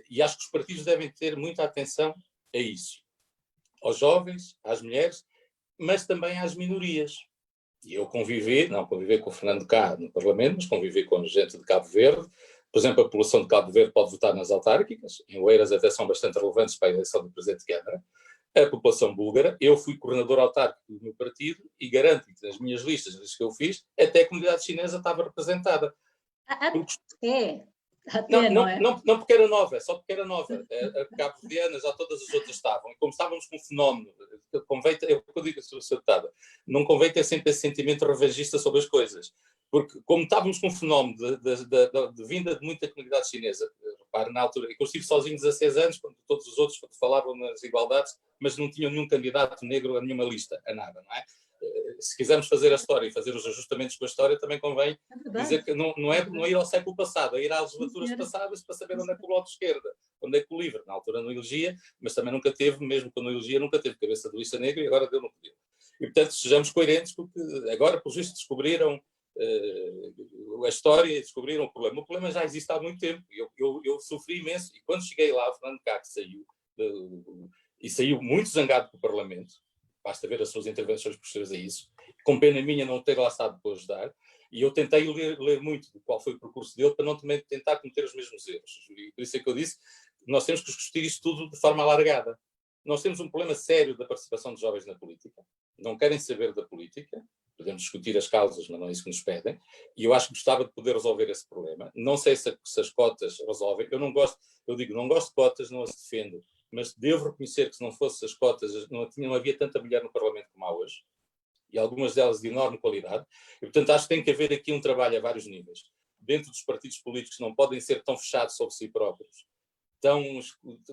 e acho que os partidos devem ter muita atenção a isso. Aos jovens, às mulheres, mas também às minorias. E eu não convivi com o Fernando Cá no Parlamento, mas convivi com gente de Cabo Verde. Por exemplo, a população de Cabo Verde pode votar nas autárquicas, em Oeiras até são bastante relevantes para a eleição do Presidente de Câmara. A população búlgara, eu fui coordenador autárquico do meu partido e garanto que nas minhas listas que eu fiz, até a comunidade chinesa estava representada. Não porque era nova, só porque era nova. A cabo-verdiana, já todas as outras estavam. E como estávamos com um fenómeno, eu digo a sua deputada, não convém ter sempre esse sentimento revangista sobre as coisas. Porque como estávamos com um fenómeno de vinda de muita comunidade chinesa, repare, na altura, eu estive sozinho 16 anos, quando todos os outros falavam nas igualdades, mas não tinham nenhum candidato negro a nenhuma lista, a nada, não é? se quisermos fazer a história e fazer os ajustamentos com a história, também convém dizer que não é ir ao século passado, é ir às legislaturas passadas para saber onde é que o Bloco de Esquerda, onde é que o LIVRE, na altura não elegia, mas também nunca teve, mesmo quando elegia, nunca teve cabeça de lista negra e agora deu no que deu. E, portanto, sejamos coerentes, porque agora, pelos vistos, descobriram a história e descobriram o problema. O problema já existe há muito tempo. Eu sofri imenso. E quando cheguei lá, o Fernando Caco saiu, e saiu muito zangado com o Parlamento, basta ver as suas intervenções posteriores a isso, com pena minha não ter lá estado para ajudar, e eu tentei ler muito de qual foi o percurso dele para não também tentar cometer os mesmos erros. E por isso é que eu disse que nós temos que discutir isto tudo de forma alargada. Nós temos um problema sério da participação de jovens na política. Não querem saber da política. Podemos discutir as causas, mas não é isso que nos pedem. E eu acho que gostava de poder resolver esse problema. Não sei se as cotas resolvem. Eu não gosto de cotas, não as defendo. Mas devo reconhecer que se não fossem as cotas, não havia tanta mulher no Parlamento como há hoje. E algumas delas de enorme qualidade. E, portanto, acho que tem que haver aqui um trabalho a vários níveis. Dentro dos partidos políticos não podem ser tão fechados sobre si próprios,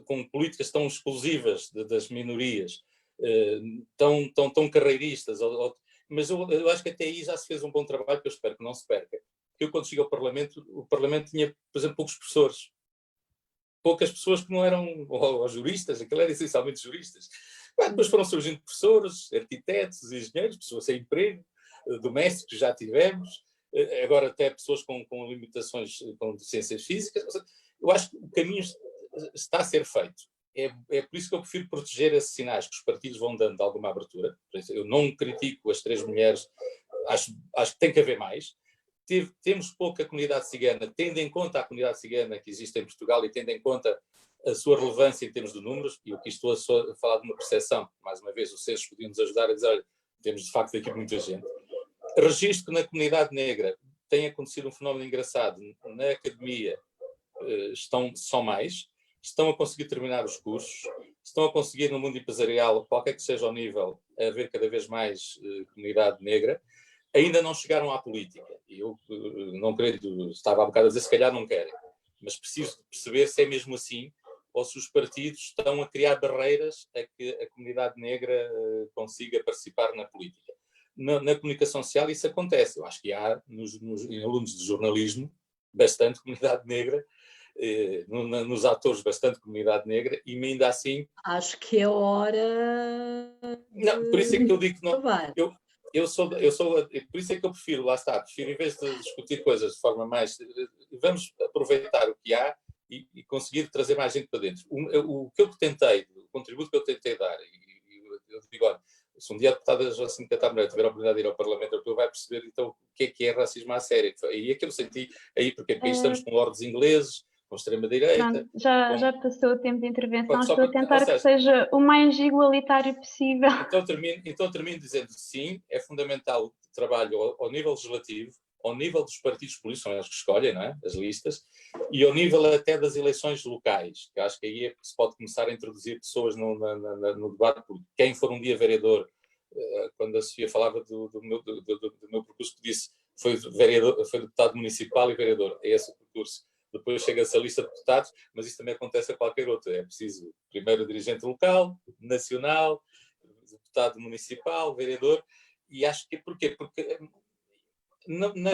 com políticas tão exclusivas das minorias, tão carreiristas. Mas eu acho que até aí já se fez um bom trabalho, que eu espero que não se perca. Porque eu, quando cheguei ao Parlamento, o Parlamento tinha, por exemplo, poucos professores. Poucas pessoas que não eram ou juristas, aquilo era essencialmente juristas. Depois foram surgindo professores, arquitetos, engenheiros, pessoas sem emprego, domésticos já tivemos, agora até pessoas com limitações com deficiências físicas. Eu acho que o caminho está a ser feito. É por isso que eu prefiro proteger esses sinais que os partidos vão dando de alguma abertura. Eu não critico as 3 mulheres, acho que tem que haver mais. Temos pouca comunidade cigana, tendo em conta a comunidade cigana que existe em Portugal e tendo em conta a sua relevância em termos de números, e eu aqui estou a falar de uma percepção, mais uma vez, os CES podiam nos ajudar a dizer, olha, temos de facto aqui muita gente. Registro que na comunidade negra tem acontecido um fenómeno engraçado. Na academia são mais, estão a conseguir terminar os cursos, estão a conseguir no mundo empresarial, qualquer que seja o nível, haver cada vez mais comunidade negra. Ainda não chegaram à política. E eu não creio, estava há bocado a dizer, se calhar não querem. Mas preciso perceber se é mesmo assim ou se os partidos estão a criar barreiras a que a comunidade negra consiga participar na política. Na comunicação social isso acontece. Eu acho que há, em alunos de jornalismo, bastante comunidade negra, nos atores bastante comunidade negra, e ainda assim... Acho que é hora... Não, por isso é que eu digo que não... Por isso é que eu prefiro, lá está, em vez de discutir coisas de forma mais... Vamos aproveitar o que há e conseguir trazer mais gente para dentro. O que eu tentei, o contributo que eu tentei dar, e eu digo, olha, se um dia a deputada Joacim Catamara tiver a oportunidade de ir ao Parlamento Europeu, vai perceber então o que é racismo à séria. E é que eu senti aí, porque aqui estamos com lordes ingleses, com extrema-direita... Já passou o tempo de intervenção, estou a tentar que seja o mais igualitário possível. Então termino dizendo que sim, é fundamental o trabalho ao nível legislativo, ao nível dos partidos políticos, são eles que escolhem, não é? As listas, e ao nível até das eleições locais, que acho que aí é que se pode começar a introduzir pessoas no debate político. Quem for um dia vereador, quando a Sofia falava do meu percurso, que disse foi deputado municipal e vereador, é esse o percurso. Depois chega-se a lista de deputados, mas isso também acontece a qualquer outro. É preciso primeiro dirigente local, nacional, deputado municipal, vereador, e acho que porquê? Porque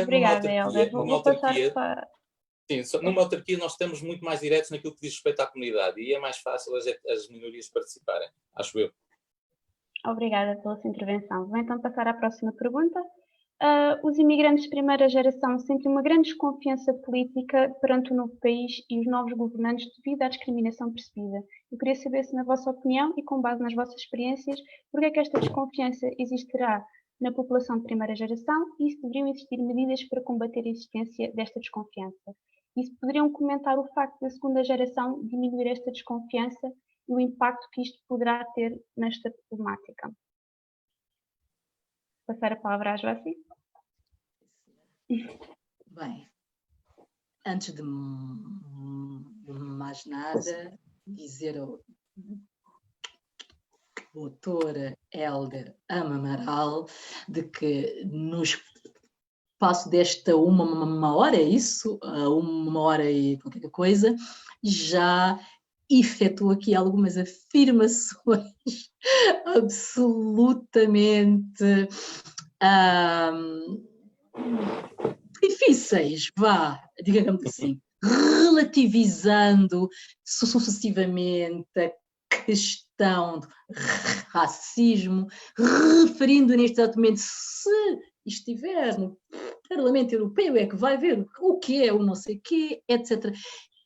Obrigada, Helder. Vou passar para... Sim, numa autarquia nós estamos muito mais diretos naquilo que diz respeito à comunidade e é mais fácil as minorias participarem, acho eu. Obrigada pela sua intervenção. Vou então passar à próxima pergunta. Os imigrantes de primeira geração sentem uma grande desconfiança política perante o novo país e os novos governantes devido à discriminação percebida. Eu queria saber se, na vossa opinião e com base nas vossas experiências, porque é que esta desconfiança existirá na população de primeira geração e se deveriam existir medidas para combater a existência desta desconfiança. E se poderiam comentar o facto da segunda geração diminuir esta desconfiança e o impacto que isto poderá ter nesta problemática. Passar a palavra à Joacim. Bem, antes de mais nada, dizer ao doutor Helder Amaral de que no espaço desta uma hora, é isso? 1h e qualquer coisa, já efetuou aqui algumas afirmações absolutamente difíceis, digamos assim, relativizando sucessivamente a questão de racismo, referindo neste exato momento, se estiver no Parlamento Europeu é que vai ver o que é o não sei quê, etc.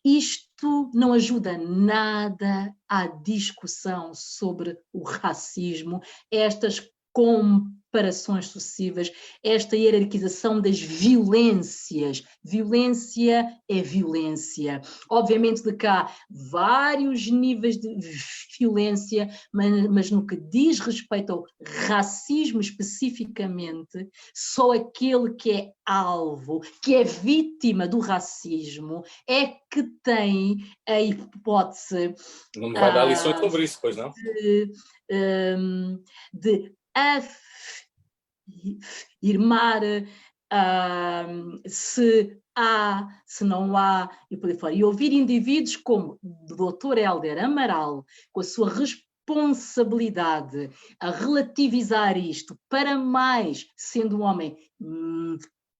Isto não ajuda nada à discussão sobre o racismo, estas comparações sucessivas, esta hierarquização das violências. Violência é violência. Obviamente de cá vários níveis de violência, mas no que diz respeito ao racismo especificamente, só aquele que é alvo, que é vítima do racismo, é que tem a hipótese... Não me vai dar lições sobre isso, pois não? De afirmar se há, se não há, e por aí fora. E ouvir indivíduos como o Dr. Hélder Amaral, com a sua responsabilidade a relativizar isto, para mais sendo um homem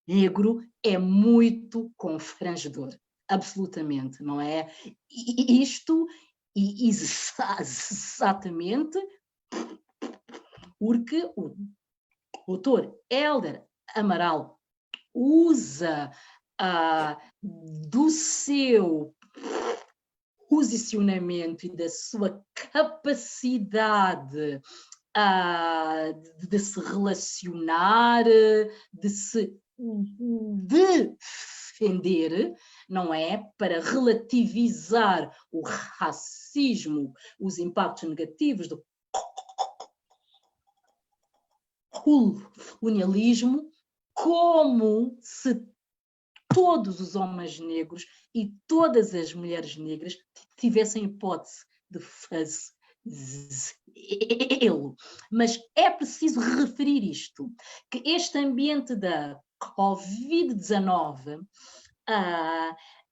negro, é muito confrangedor. Absolutamente, não é? Isto, exatamente porque o Dr. Hélder Amaral usa do seu posicionamento e da sua capacidade de se relacionar, de se defender, não é? Para relativizar o racismo, os impactos negativos do colonialismo, como se todos os homens negros e todas as mulheres negras tivessem hipótese de fazê-lo. Mas é preciso referir isto, que este ambiente da Covid-19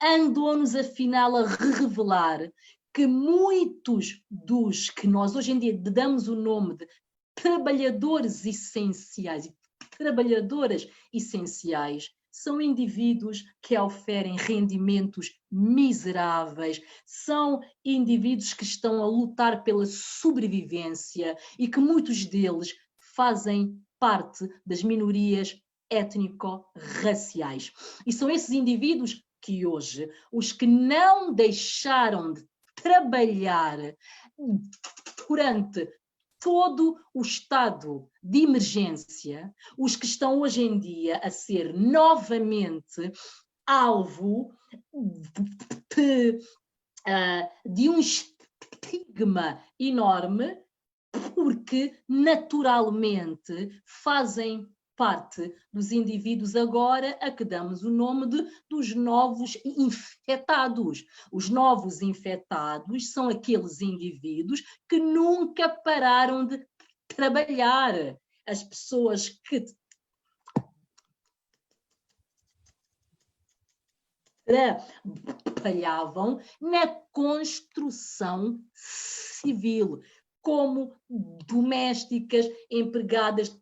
andou-nos afinal a revelar que muitos dos que nós hoje em dia damos o nome de trabalhadores essenciais e trabalhadoras essenciais são indivíduos que oferem rendimentos miseráveis, são indivíduos que estão a lutar pela sobrevivência e que muitos deles fazem parte das minorias étnico-raciais. E são esses indivíduos que hoje, os que não deixaram de trabalhar durante todo o estado de emergência, os que estão hoje em dia a ser novamente alvo de um estigma enorme, porque naturalmente fazem parte dos indivíduos agora a que damos o nome dos novos infectados. Os novos infectados são aqueles indivíduos que nunca pararam de trabalhar. As pessoas que trabalhavam na construção civil, como domésticas, empregadas,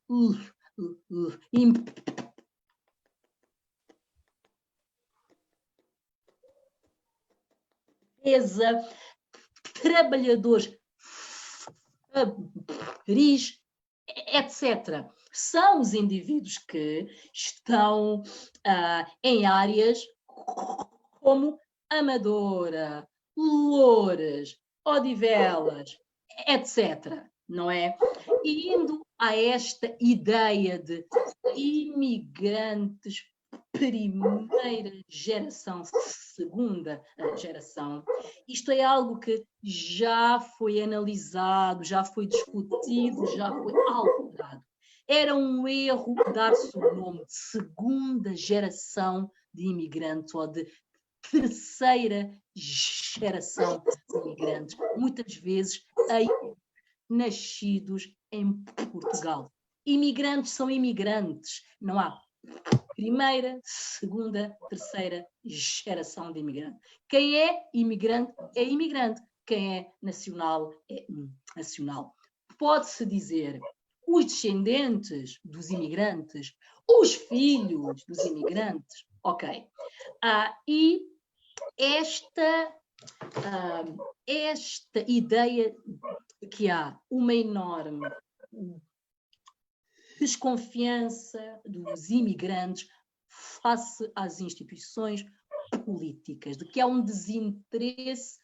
empresa, trabalhadores, etc. São os indivíduos que estão em áreas como Amadora, Loures, Odivelas, etc. Não é? E indo a esta ideia de imigrantes primeira geração, segunda geração, isto é algo que já foi analisado, já foi discutido, já foi alterado. Era um erro dar-se o nome de segunda geração de imigrantes ou de terceira geração de imigrantes, muitas vezes nascidos em Portugal. Imigrantes são imigrantes, não há primeira, segunda, terceira geração de imigrante. Quem é imigrante é imigrante, quem é nacional é nacional. Pode-se dizer os descendentes dos imigrantes, os filhos dos imigrantes. Ok. E esta ideia de que há uma enorme desconfiança dos imigrantes face às instituições políticas, de que há um desinteresse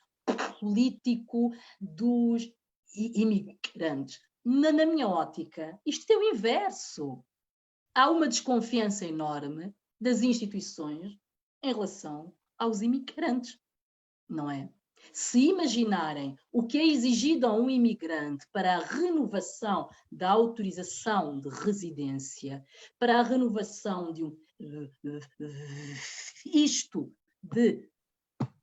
político dos imigrantes. Na minha ótica, isto é o inverso. Há uma desconfiança enorme das instituições em relação aos imigrantes, não é? Se imaginarem o que é exigido a um imigrante para a renovação da autorização de residência, para a renovação de um isto de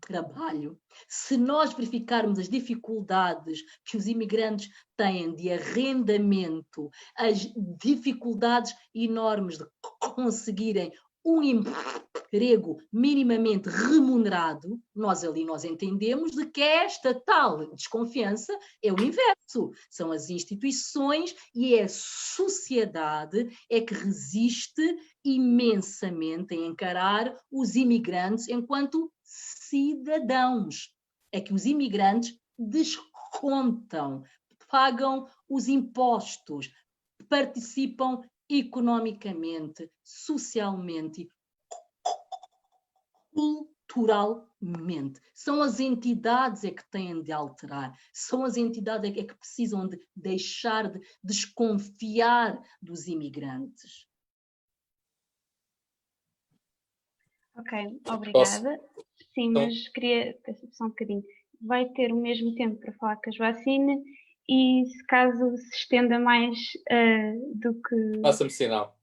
trabalho, se nós verificarmos as dificuldades que os imigrantes têm de arrendamento, as dificuldades enormes de conseguirem um emprego minimamente remunerado, nós entendemos de que esta tal desconfiança é o inverso. São as instituições e é a sociedade é que resiste imensamente em encarar os imigrantes enquanto cidadãos. É que os imigrantes descontam, pagam os impostos, participam economicamente, socialmente, culturalmente. São as entidades é que têm de alterar, são as entidades é que precisam de deixar de desconfiar dos imigrantes. Ok, obrigada. Sim, Então, mas queria só um bocadinho. Vai ter o mesmo tempo para falar com a Joacine e se caso se estenda mais do que... faça-me sinal.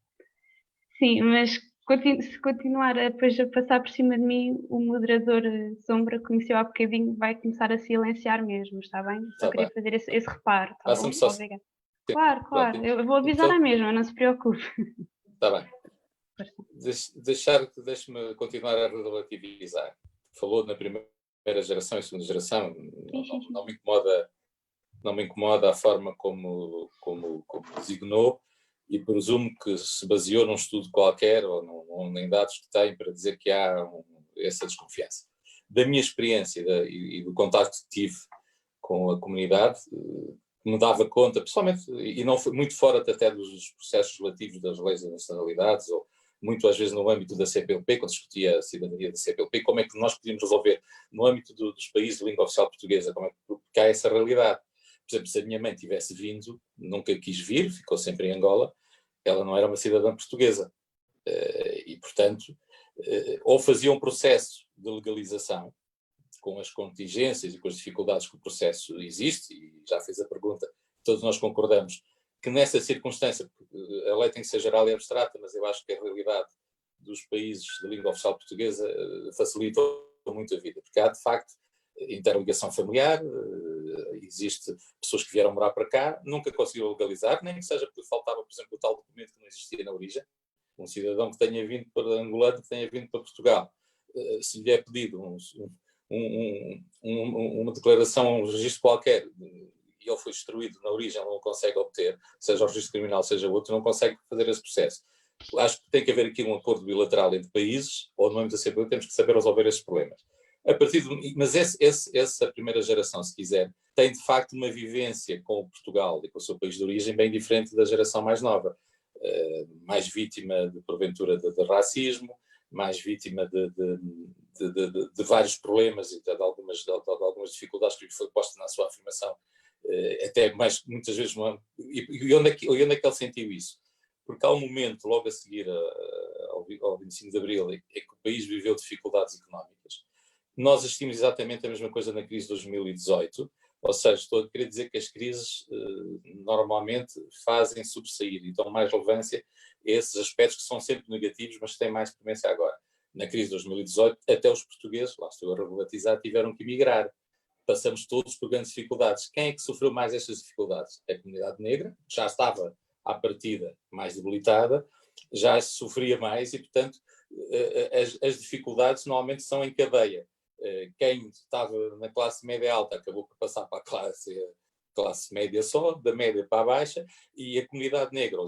Sim, mas se continuar depois a passar por cima de mim, o moderador Sombra conheceu há bocadinho, vai começar a silenciar mesmo, está bem? Só queria fazer esse reparo, está bom? Faça-me só. Obrigada. Claro, Pronto. eu vou avisar Então, na mesma, não se preocupe. está bem. Deixe-me continuar a relativizar. Falou na primeira geração e segunda geração, Sim. não me incomoda a forma como designou e presumo que se baseou num estudo qualquer ou em dados que tem para dizer que há essa desconfiança. Da minha experiência e do contacto que tive com a comunidade, me dava conta, pessoalmente, e não foi muito fora até dos processos relativos das leis das nacionalidades, ou muito às vezes no âmbito da CPLP, quando discutia a cidadania da CPLP, como é que nós podíamos resolver no âmbito dos países de língua oficial portuguesa, porque há essa realidade. Por exemplo, se a minha mãe tivesse vindo, nunca quis vir, ficou sempre em Angola, ela não era uma cidadã portuguesa. E, portanto, ou fazia um processo de legalização, com as contingências e com as dificuldades que o processo existe, e já fez a pergunta, todos nós concordamos, que nessa circunstância, a lei tem que ser geral e abstrata, mas eu acho que a realidade dos países de língua oficial portuguesa facilita muito a vida, porque há, de facto, interligação familiar, existe pessoas que vieram morar para cá, nunca conseguiram legalizar, nem que seja porque faltava, por exemplo, o tal documento que não existia na origem, um cidadão que tenha vindo para angolano, que tenha vindo para Portugal, se lhe é pedido uma declaração, um registro qualquer, e ele foi destruído na origem, ele não consegue obter, seja o registro criminal, seja outro, não consegue fazer esse processo. Acho que tem que haver aqui um acordo bilateral entre países, ou no âmbito da CPLP temos que saber resolver esses problemas. Mas essa primeira geração, se quiser, tem de facto uma vivência com Portugal e com o seu país de origem bem diferente da geração mais nova. Mais vítima, porventura, de racismo, mais vítima de vários problemas e de algumas dificuldades que lhe foi posta na sua afirmação, até mais, muitas vezes, e onde é que ele sentiu isso? Porque há um momento, logo a seguir ao 25 de Abril, é que o país viveu dificuldades económicas. Nós assistimos exatamente a mesma coisa na crise de 2018, ou seja, estou a querer dizer que as crises normalmente fazem sobressair e dão mais relevância a esses aspectos que são sempre negativos, mas que têm mais premência agora. Na crise de 2018, até os portugueses, lá estou a relativizar, tiveram que emigrar. Passamos todos por grandes dificuldades. Quem é que sofreu mais estas dificuldades? A comunidade negra, que já estava à partida mais debilitada, já sofria mais e, portanto, as dificuldades normalmente são em cadeia. Quem estava na classe média alta acabou por passar para a classe classe média só, da média para a baixa, e a comunidade negra,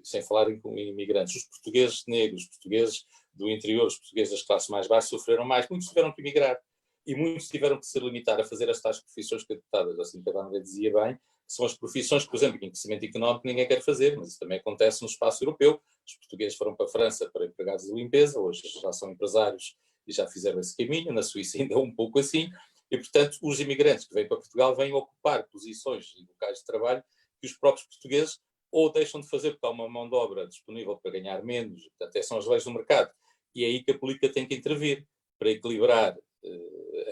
sem falar em imigrantes, os portugueses negros, os portugueses do interior, os portugueses das classes mais baixas sofreram mais, muitos tiveram que emigrar, e muitos tiveram que se limitar a fazer as tais profissões que a deputada assim que a Vânia dizia bem, que são as profissões que, por exemplo, em crescimento económico ninguém quer fazer, mas isso também acontece no espaço europeu. Os portugueses foram para a França para empregados de limpeza, hoje já são empresários e já fizeram esse caminho, na Suíça ainda é um pouco assim, e, portanto, os imigrantes que vêm para Portugal vêm ocupar posições e locais de trabalho que os próprios portugueses ou deixam de fazer porque há uma mão de obra disponível para ganhar menos, portanto, essas são as leis do mercado. E é aí que a política tem que intervir, para equilibrar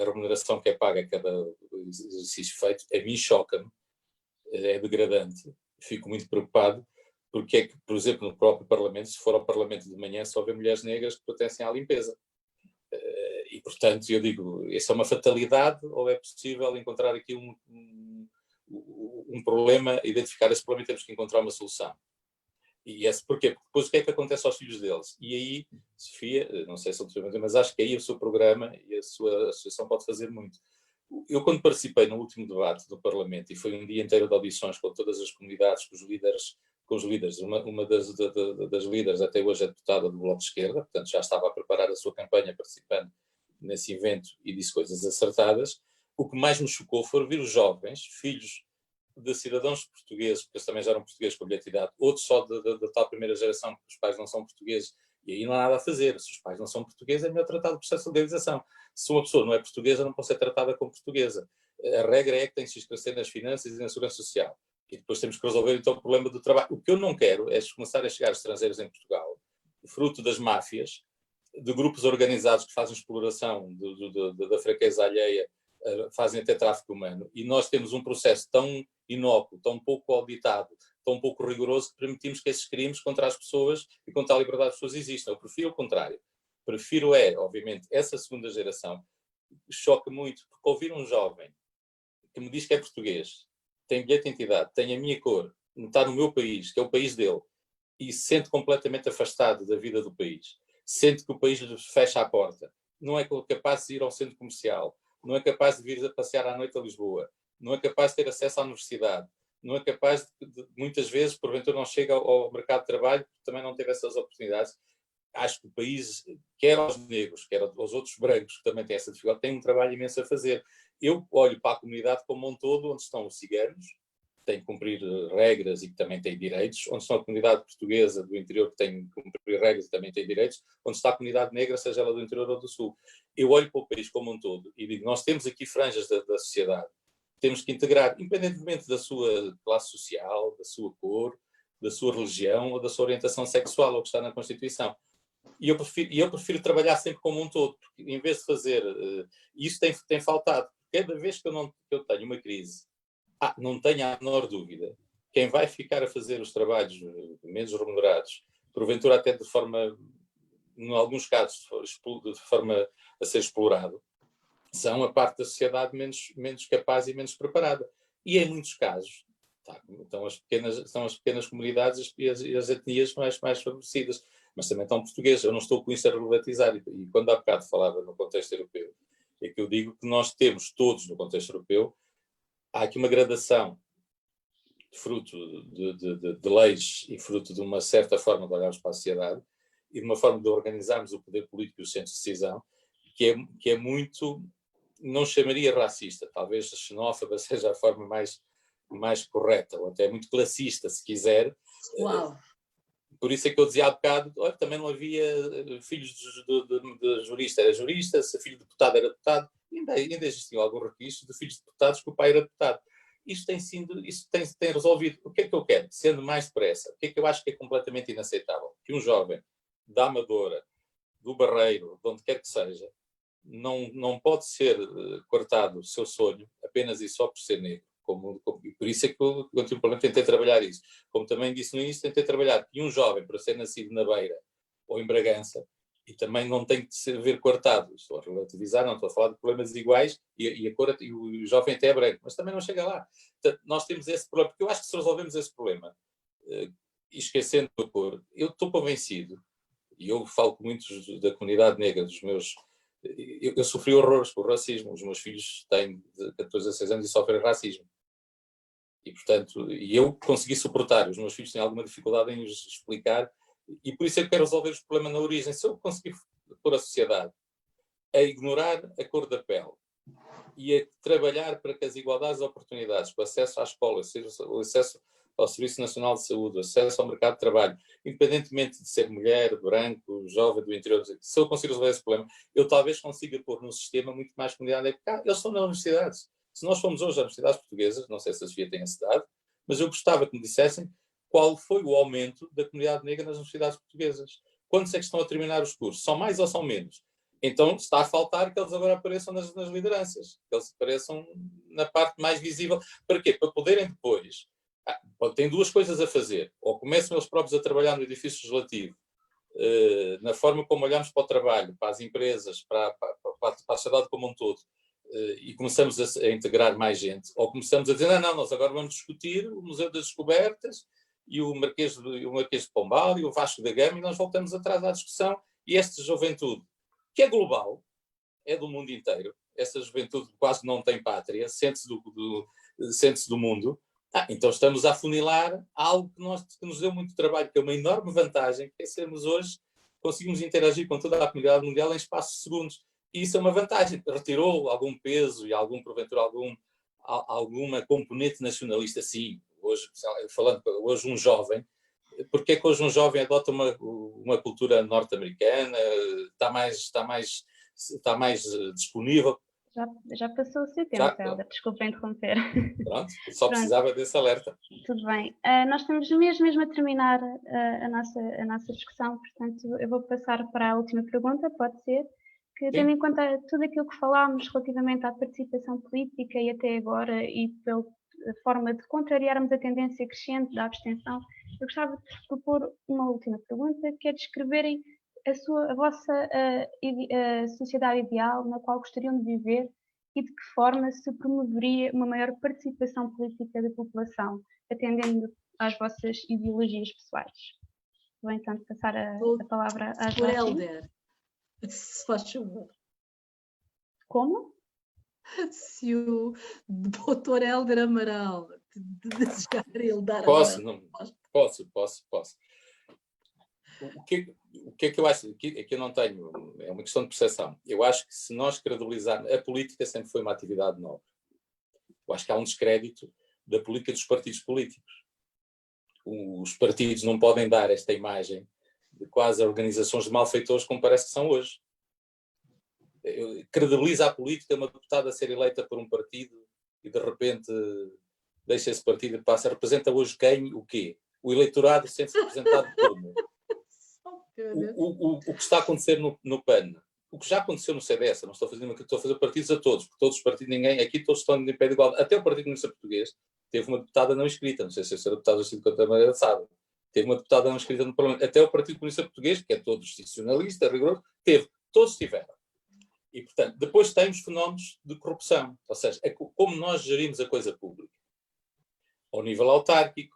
a remuneração que é paga a cada exercício feito. A mim choca-me, é degradante, fico muito preocupado, porque é que, por exemplo, no próprio Parlamento, se for ao Parlamento de manhã, só vê mulheres negras que pertencem à limpeza. E, portanto, eu digo, isso é uma fatalidade ou é possível encontrar aqui um problema, identificar esse problema e temos que encontrar uma solução? E esse porquê? Porque depois o que é que acontece aos filhos deles? E aí, Sofia, não sei se é mas acho que aí o seu programa e a sua associação pode fazer muito. Eu, quando participei no último debate do Parlamento, e foi um dia inteiro de audições com todas as comunidades, com os líderes, uma das líderes até hoje é deputada do Bloco de Esquerda, portanto já estava a preparar a sua campanha participando nesse evento e disse coisas acertadas. O que mais me chocou foi ouvir os jovens, filhos de cidadãos portugueses, porque eles também já eram portugueses com bilhete de idade, outros só da tal primeira geração, porque os pais não são portugueses, e aí não há nada a fazer. Se os pais não são portugueses, é melhor tratar do processo de legalização. Se uma pessoa não é portuguesa, não pode ser tratada como portuguesa. A regra é que tem que se esclarecer nas finanças e na segurança social. E depois temos que resolver, então, o problema do trabalho. O que eu não quero é começar a chegar estrangeiros em Portugal, fruto das máfias, de grupos organizados que fazem exploração da fraqueza alheia, fazem até tráfico humano, e nós temos um processo tão inócuo, tão pouco auditado, tão pouco rigoroso, que permitimos que esses crimes contra as pessoas e contra a liberdade das pessoas existam. Eu prefiro o contrário. Prefiro obviamente, essa segunda geração. Choca muito, porque ouvir um jovem que me diz que é português, tem bilhete de identidade, tem a minha cor, está no meu país, que é o país dele, e se sente completamente afastado da vida do país, sente que o país lhe fecha a porta, não é capaz de ir ao centro comercial, não é capaz de vir a passear à noite a Lisboa, não é capaz de ter acesso à universidade, não é capaz muitas vezes, porventura não chega ao mercado de trabalho, porque também não teve essas oportunidades. Acho que o país, quer aos negros, quer aos outros brancos, que também têm essa dificuldade, tem um trabalho imenso a fazer. Eu olho para a comunidade como um todo, onde estão os ciganos, que têm que cumprir regras e que também têm direitos, onde está a comunidade portuguesa do interior, que tem que cumprir regras e também tem direitos, onde está a comunidade negra, seja ela do interior ou do sul. Eu olho para o país como um todo e digo, nós temos aqui franjas da sociedade, temos que integrar, independentemente da sua classe social, da sua cor, da sua religião ou da sua orientação sexual, ou que está na Constituição. E eu prefiro trabalhar sempre como um todo, porque em vez de fazer... isso tem faltado. Cada vez que eu tenho uma crise, não tenho a menor dúvida, quem vai ficar a fazer os trabalhos menos remunerados, porventura até de forma, em alguns casos, de forma a ser explorado, são a parte da sociedade menos capaz e menos preparada. E em muitos casos, estão as pequenas comunidades e as etnias mais favorecidas. Mas também estão portugueses. Eu não estou com isso a relativizar. E quando há bocado falava no contexto europeu, é que eu digo que nós temos todos no contexto europeu, há aqui uma gradação fruto de leis e fruto de uma certa forma de olharmos para a sociedade e de uma forma de organizarmos o poder político e os centros de decisão, que é muito, não chamaria racista, talvez xenófoba seja a forma mais correta, ou até muito classista, se quiser. Uau! Por isso é que eu dizia há bocado, também não havia filhos de jurista, era jurista, se filho de deputado era deputado, ainda existiam alguns requisitos de filhos de deputados que o pai era deputado. Isto tem resolvido. O que é que eu quero? Sendo mais depressa, o que é que eu acho que é completamente inaceitável? Que um jovem da Amadora, do Barreiro, de onde quer que seja, não pode ser cortado o seu sonho apenas e só por ser negro. E por isso é que eu continuamente tentei trabalhar isso. Como também disse no início, tentei trabalhar que um jovem, para ser nascido na Beira ou em Bragança, e também não tem que ser cortado, estou a relativizar, não estou a falar de problemas iguais, e o jovem até é branco, mas também não chega lá. Portanto, nós temos esse problema, porque eu acho que se resolvemos esse problema, esquecendo a cor, eu estou convencido, e eu falo com muitos da comunidade negra, dos meus... Eu sofri horrores por racismo, os meus filhos têm de 14 a 16 anos e sofrem racismo. portanto, eu consegui suportar. Os meus filhos têm alguma dificuldade em os explicar, e por isso eu quero resolver os problemas na origem. Se eu conseguir pôr a sociedade a ignorar a cor da pele e a trabalhar para que as igualdades de oportunidades, o acesso à escola, o acesso ao Serviço Nacional de Saúde, o acesso ao mercado de trabalho, independentemente de ser mulher, branco, jovem, do interior, se eu conseguir resolver esse problema, eu talvez consiga pôr no sistema muito mais comunidade. Eles estão nas universidades. Se nós formos hoje às universidades portuguesas, não sei se a Sofia tem esse dado, mas eu gostava que me dissessem qual foi o aumento da comunidade negra nas universidades portuguesas. Quantos é que estão a terminar os cursos? São mais ou são menos? Então está a faltar que eles agora apareçam nas lideranças, que eles apareçam na parte mais visível. Para quê? Para poderem depois... têm duas coisas a fazer. Ou começam eles próprios a trabalhar no edifício legislativo, na forma como olhamos para o trabalho, para as empresas, para a sociedade como um todo, e começamos a integrar mais gente. Ou começamos a dizer, não, nós agora vamos discutir o Museu das Descobertas e o Marquês de Pombal e o Vasco da Gama, e nós voltamos atrás à discussão. E esta juventude, que é global, é do mundo inteiro, essa juventude quase não tem pátria, sente-se do mundo. Então estamos a afunilar algo que nos deu muito trabalho, que é uma enorme vantagem, que é sermos hoje, conseguimos interagir com toda a comunidade mundial em espaços segundos. E isso é uma vantagem. Retirou algum peso e porventura, alguma componente nacionalista. Sim, hoje, falando hoje um jovem, porque é que hoje um jovem adota uma cultura norte-americana, está mais disponível? Já passou o seu tempo, Hélder, desculpa interromper. Pronto, só precisava desse alerta. Tudo bem. Nós estamos mesmo a terminar a nossa discussão, portanto eu vou passar para a última pergunta, pode ser, que tendo em conta tudo aquilo que falámos relativamente à participação política e até agora, e pela forma de contrariarmos a tendência crescente da abstenção, eu gostava de propor uma última pergunta, que é descreverem a vossa sociedade ideal na qual gostariam de viver e de que forma se promoveria uma maior participação política da população, atendendo às vossas ideologias pessoais. Vou então passar a palavra à Doutor Hélder, se faz favor. Como? Se o Dr. Hélder Amaral desejar ele dar Posso. O que é que eu acho? Aqui eu não tenho, é uma questão de percepção. Eu acho que se nós credibilizarmos, a política sempre foi uma atividade nobre. Eu acho que há um descrédito da política dos partidos políticos. Os partidos não podem dar esta imagem de quase organizações de malfeitores como parece que são hoje. Credibiliza a política uma deputada a ser eleita por um partido e de repente deixa esse partido e passa. Representa hoje quem? O quê? O eleitorado sente-se representado como? O que está a acontecer no PAN, o que já aconteceu no CDS, não estou a fazer partidos a todos, porque todos os partidos, aqui todos estão de pé de igualdade. Até o Partido Comunista Português teve uma deputada não inscrita, não sei se a deputada assim de qualquer maneira sabe, teve uma deputada não inscrita no Parlamento. Até o Partido Comunista Português, que é todo institucionalista, rigoroso, todos tiveram. E, portanto, depois temos fenómenos de corrupção, ou seja, é como nós gerimos a coisa pública. Ao nível autárquico,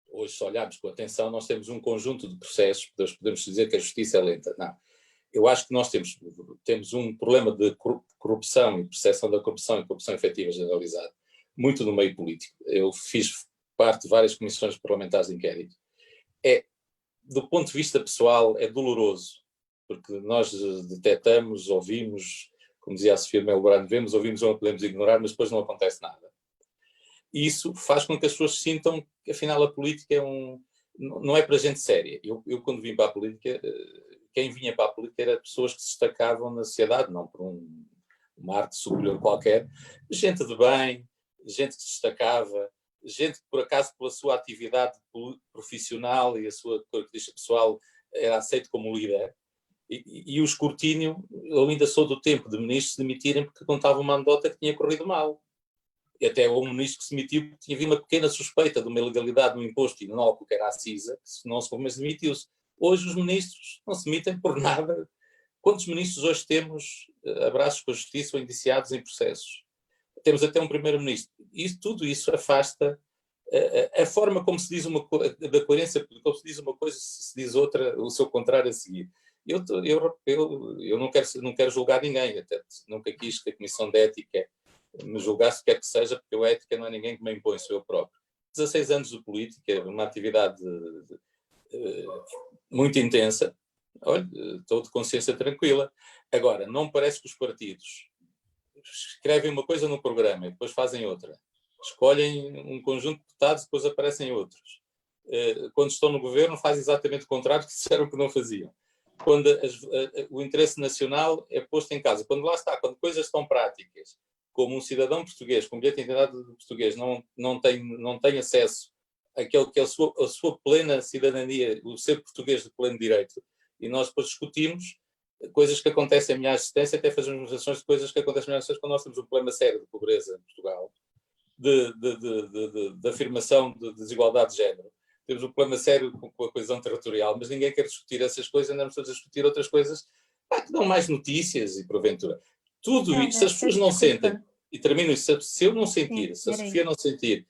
hoje, se olharmos com atenção, nós temos um conjunto de processos, podemos dizer que a justiça é lenta. Não. Eu acho que nós temos um problema de corrupção e percepção da corrupção e corrupção efetiva generalizada, muito no meio político. Eu fiz parte de várias comissões parlamentares de inquérito. Do ponto de vista pessoal, é doloroso, porque nós detectamos, ouvimos, como dizia a Sofia Melbrano, vemos, ouvimos ou não podemos ignorar, mas depois não acontece nada. E isso faz com que as pessoas sintam que, afinal, a política não é para gente séria. Eu, quando vim para a política, quem vinha para a política era pessoas que se destacavam na sociedade, não por uma arte superior qualquer, gente de bem, gente que se destacava, gente que, por acaso, pela sua atividade profissional e a sua característica pessoal, era aceito como líder. E o escrutínio, eu ainda sou do tempo de ministros se demitirem porque contavam uma anedota que tinha corrido mal. E até houve um ministro que se demitiu porque tinha havido uma pequena suspeita de uma ilegalidade no imposto inócuo, que era a CISA, que se não se mas demitiu-se. Hoje os ministros não se demitem por nada. Quantos ministros hoje temos abraços com a justiça ou indiciados em processos? Temos até um primeiro-ministro. Tudo isso afasta a forma como se diz da coerência, como se diz uma coisa, se diz outra, o seu contrário a seguir. Eu não quero julgar ninguém, até nunca quis que a Comissão de Ética me julgasse o que é que seja, porque a ética não é ninguém que me impõe, sou eu próprio. 16 anos de política, uma atividade muito intensa. Olha, estou de consciência tranquila. Agora, não me parece que os partidos escrevem uma coisa no programa e depois fazem outra. Escolhem um conjunto de deputados e depois aparecem outros. Quando estão no governo, fazem exatamente o contrário que disseram que não faziam. Quando o interesse nacional é posto em causa. Quando lá está, quando coisas tão práticas, como um cidadão português com bilhete de identidade português não tem acesso àquele que é a sua plena cidadania, o ser português de pleno direito, e nós depois discutimos coisas que acontecem em minha assistência, até fazemos relações de coisas que acontecem em minha assistência quando nós temos um problema sério de pobreza em Portugal, de afirmação de desigualdade de género. Temos um problema sério com a coesão territorial, mas ninguém quer discutir essas coisas, andamos todos a discutir outras coisas que dão mais notícias e porventura. Tudo isso, se as pessoas não sentem, e termino isso, se eu não sentir, se a Sofia não sentir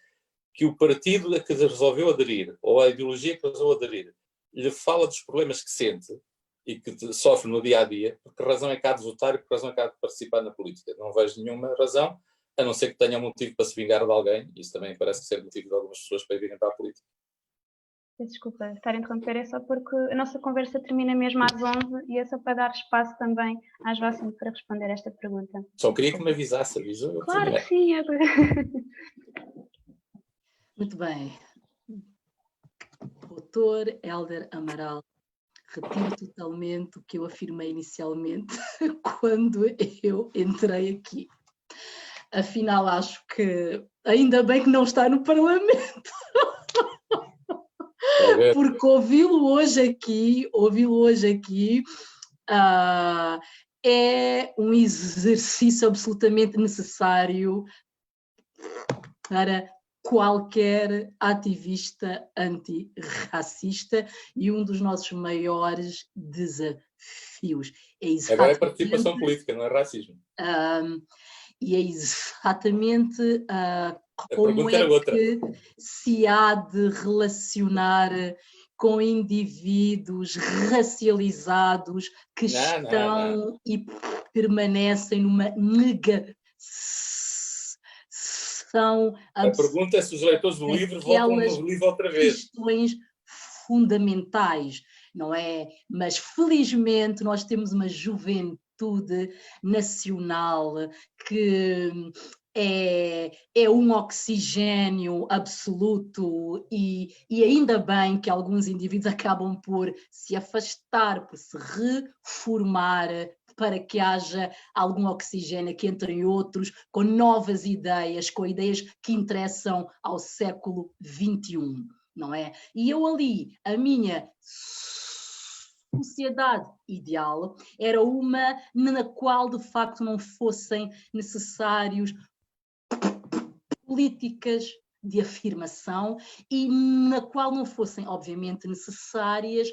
que o partido a que resolveu aderir, ou a ideologia que resolveu aderir, lhe fala dos problemas que sente e que sofre no dia-a-dia, por que razão é que há de votar e por que razão é que há de participar na política? Não vejo nenhuma razão, a não ser que tenha motivo para se vingar de alguém, e isso também parece ser motivo de algumas pessoas para irem para a política. Desculpa estar a interromper, é só porque a nossa conversa termina mesmo às 11 e é só para dar espaço também às vossas para responder esta pergunta. Só queria que me avisasse, avisou? Claro que sim. Muito bem. Doutor Hélder Amaral, retiro totalmente o que eu afirmei inicialmente quando eu entrei aqui. Afinal, acho que ainda bem que não está no Parlamento. Porque ouvi-lo hoje aqui é um exercício absolutamente necessário para qualquer ativista antirracista e um dos nossos maiores desafios. Agora é participação política, não é racismo. E é exatamente como é que se há de relacionar com indivíduos racializados que estão e permanecem numa negação. A pergunta é se os leitores do livro votam no livro outra vez. Questões fundamentais, não é? Mas felizmente nós temos uma juventude nacional que é um oxigênio absoluto e ainda bem que alguns indivíduos acabam por se afastar, por se reformar, para que haja algum oxigênio aqui entre outros, com novas ideias, com ideias que interessam ao século XXI, não é? E eu ali, a minha sociedade ideal era uma na qual de facto não fossem necessários políticas de afirmação e na qual não fossem, obviamente, necessárias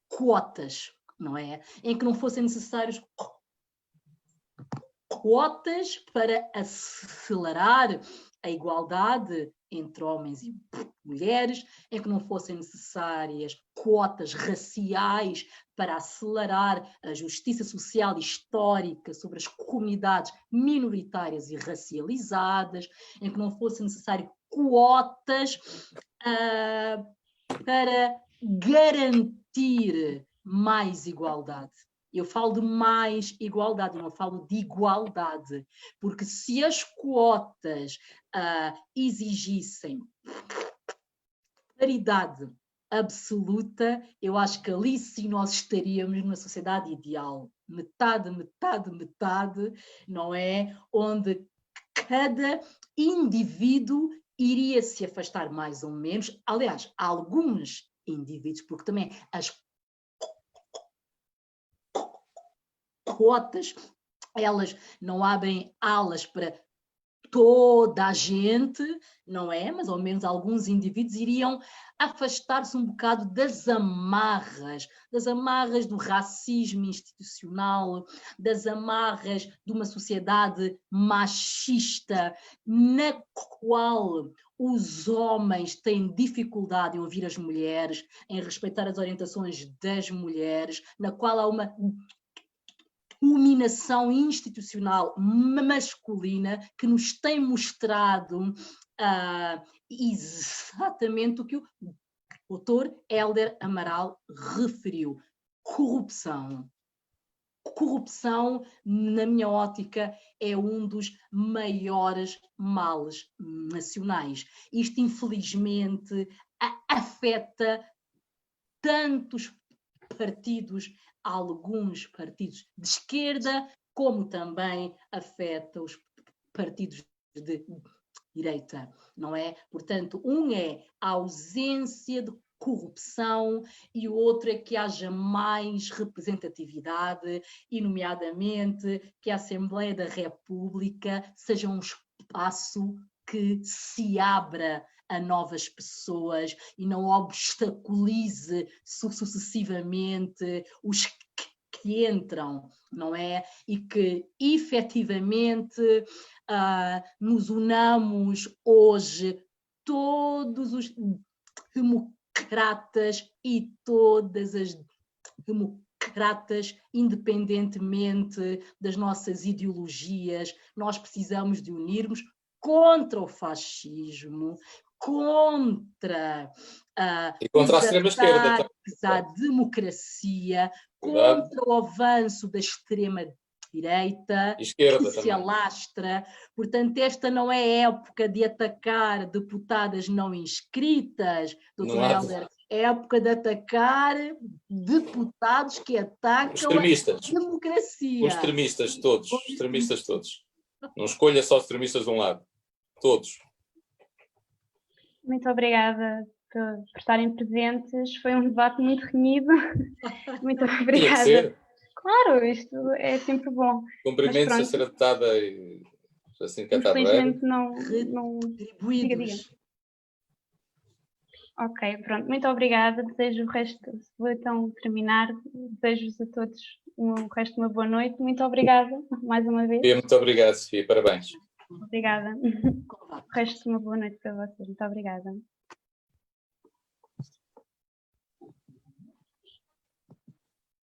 quotas, não é? Em que não fossem necessários quotas para acelerar a igualdade entre homens e mulheres, em que não fossem necessárias quotas raciais para acelerar a justiça social e histórica sobre as comunidades minoritárias e racializadas, em que não fossem necessárias quotas para garantir mais igualdade. Eu falo de mais igualdade, eu não falo de igualdade, porque se as quotas exigissem paridade absoluta, eu acho que ali sim nós estaríamos numa sociedade ideal. Metade, metade, metade, não é? Onde cada indivíduo iria se afastar mais ou menos. Aliás, alguns indivíduos, porque também as quotas, elas não abrem alas para toda a gente, não é? Mas ao menos alguns indivíduos iriam afastar-se um bocado das amarras do racismo institucional, das amarras de uma sociedade machista, na qual os homens têm dificuldade em ouvir as mulheres, em respeitar as orientações das mulheres, na qual há uma dominação institucional masculina que nos tem mostrado exatamente o que o Dr. Hélder Amaral referiu: corrupção. Corrupção, na minha ótica, é um dos maiores males nacionais. Isto, infelizmente, afeta tantos partidos, alguns partidos de esquerda, como também afeta os partidos de direita, não é? Portanto, um é a ausência de corrupção e o outro é que haja mais representatividade e, nomeadamente, que a Assembleia da República seja um espaço que se abra a novas pessoas e não obstaculize sucessivamente os que entram, não é? E que efetivamente nos unamos hoje todos os democratas e todas as democratas, independentemente das nossas ideologias. Nós precisamos de unirmos contra o fascismo, contra contra a extrema-esquerda, a democracia, verdade, contra o avanço da extrema-direita, que se alastra. Portanto, esta não é época de atacar deputadas não inscritas, Dr. Hélder, é época de atacar deputados que atacam a democracia. Os extremistas todos. Não escolha só extremistas de um lado, todos. Muito obrigada por estarem presentes. Foi um debate muito renhido. Muito obrigada. Tinha que ser. Claro, isto é sempre bom. Cumprimentos a ser deputada e assim que está infelizmente não... Retribuídos. Ok, pronto. Muito obrigada. Desejo o resto, se vou então terminar, desejo-vos a todos o resto de uma boa noite. Muito obrigada, mais uma vez. Muito obrigado, Sofia. Parabéns. Obrigada. O resto de uma boa noite para vocês. Muito obrigada.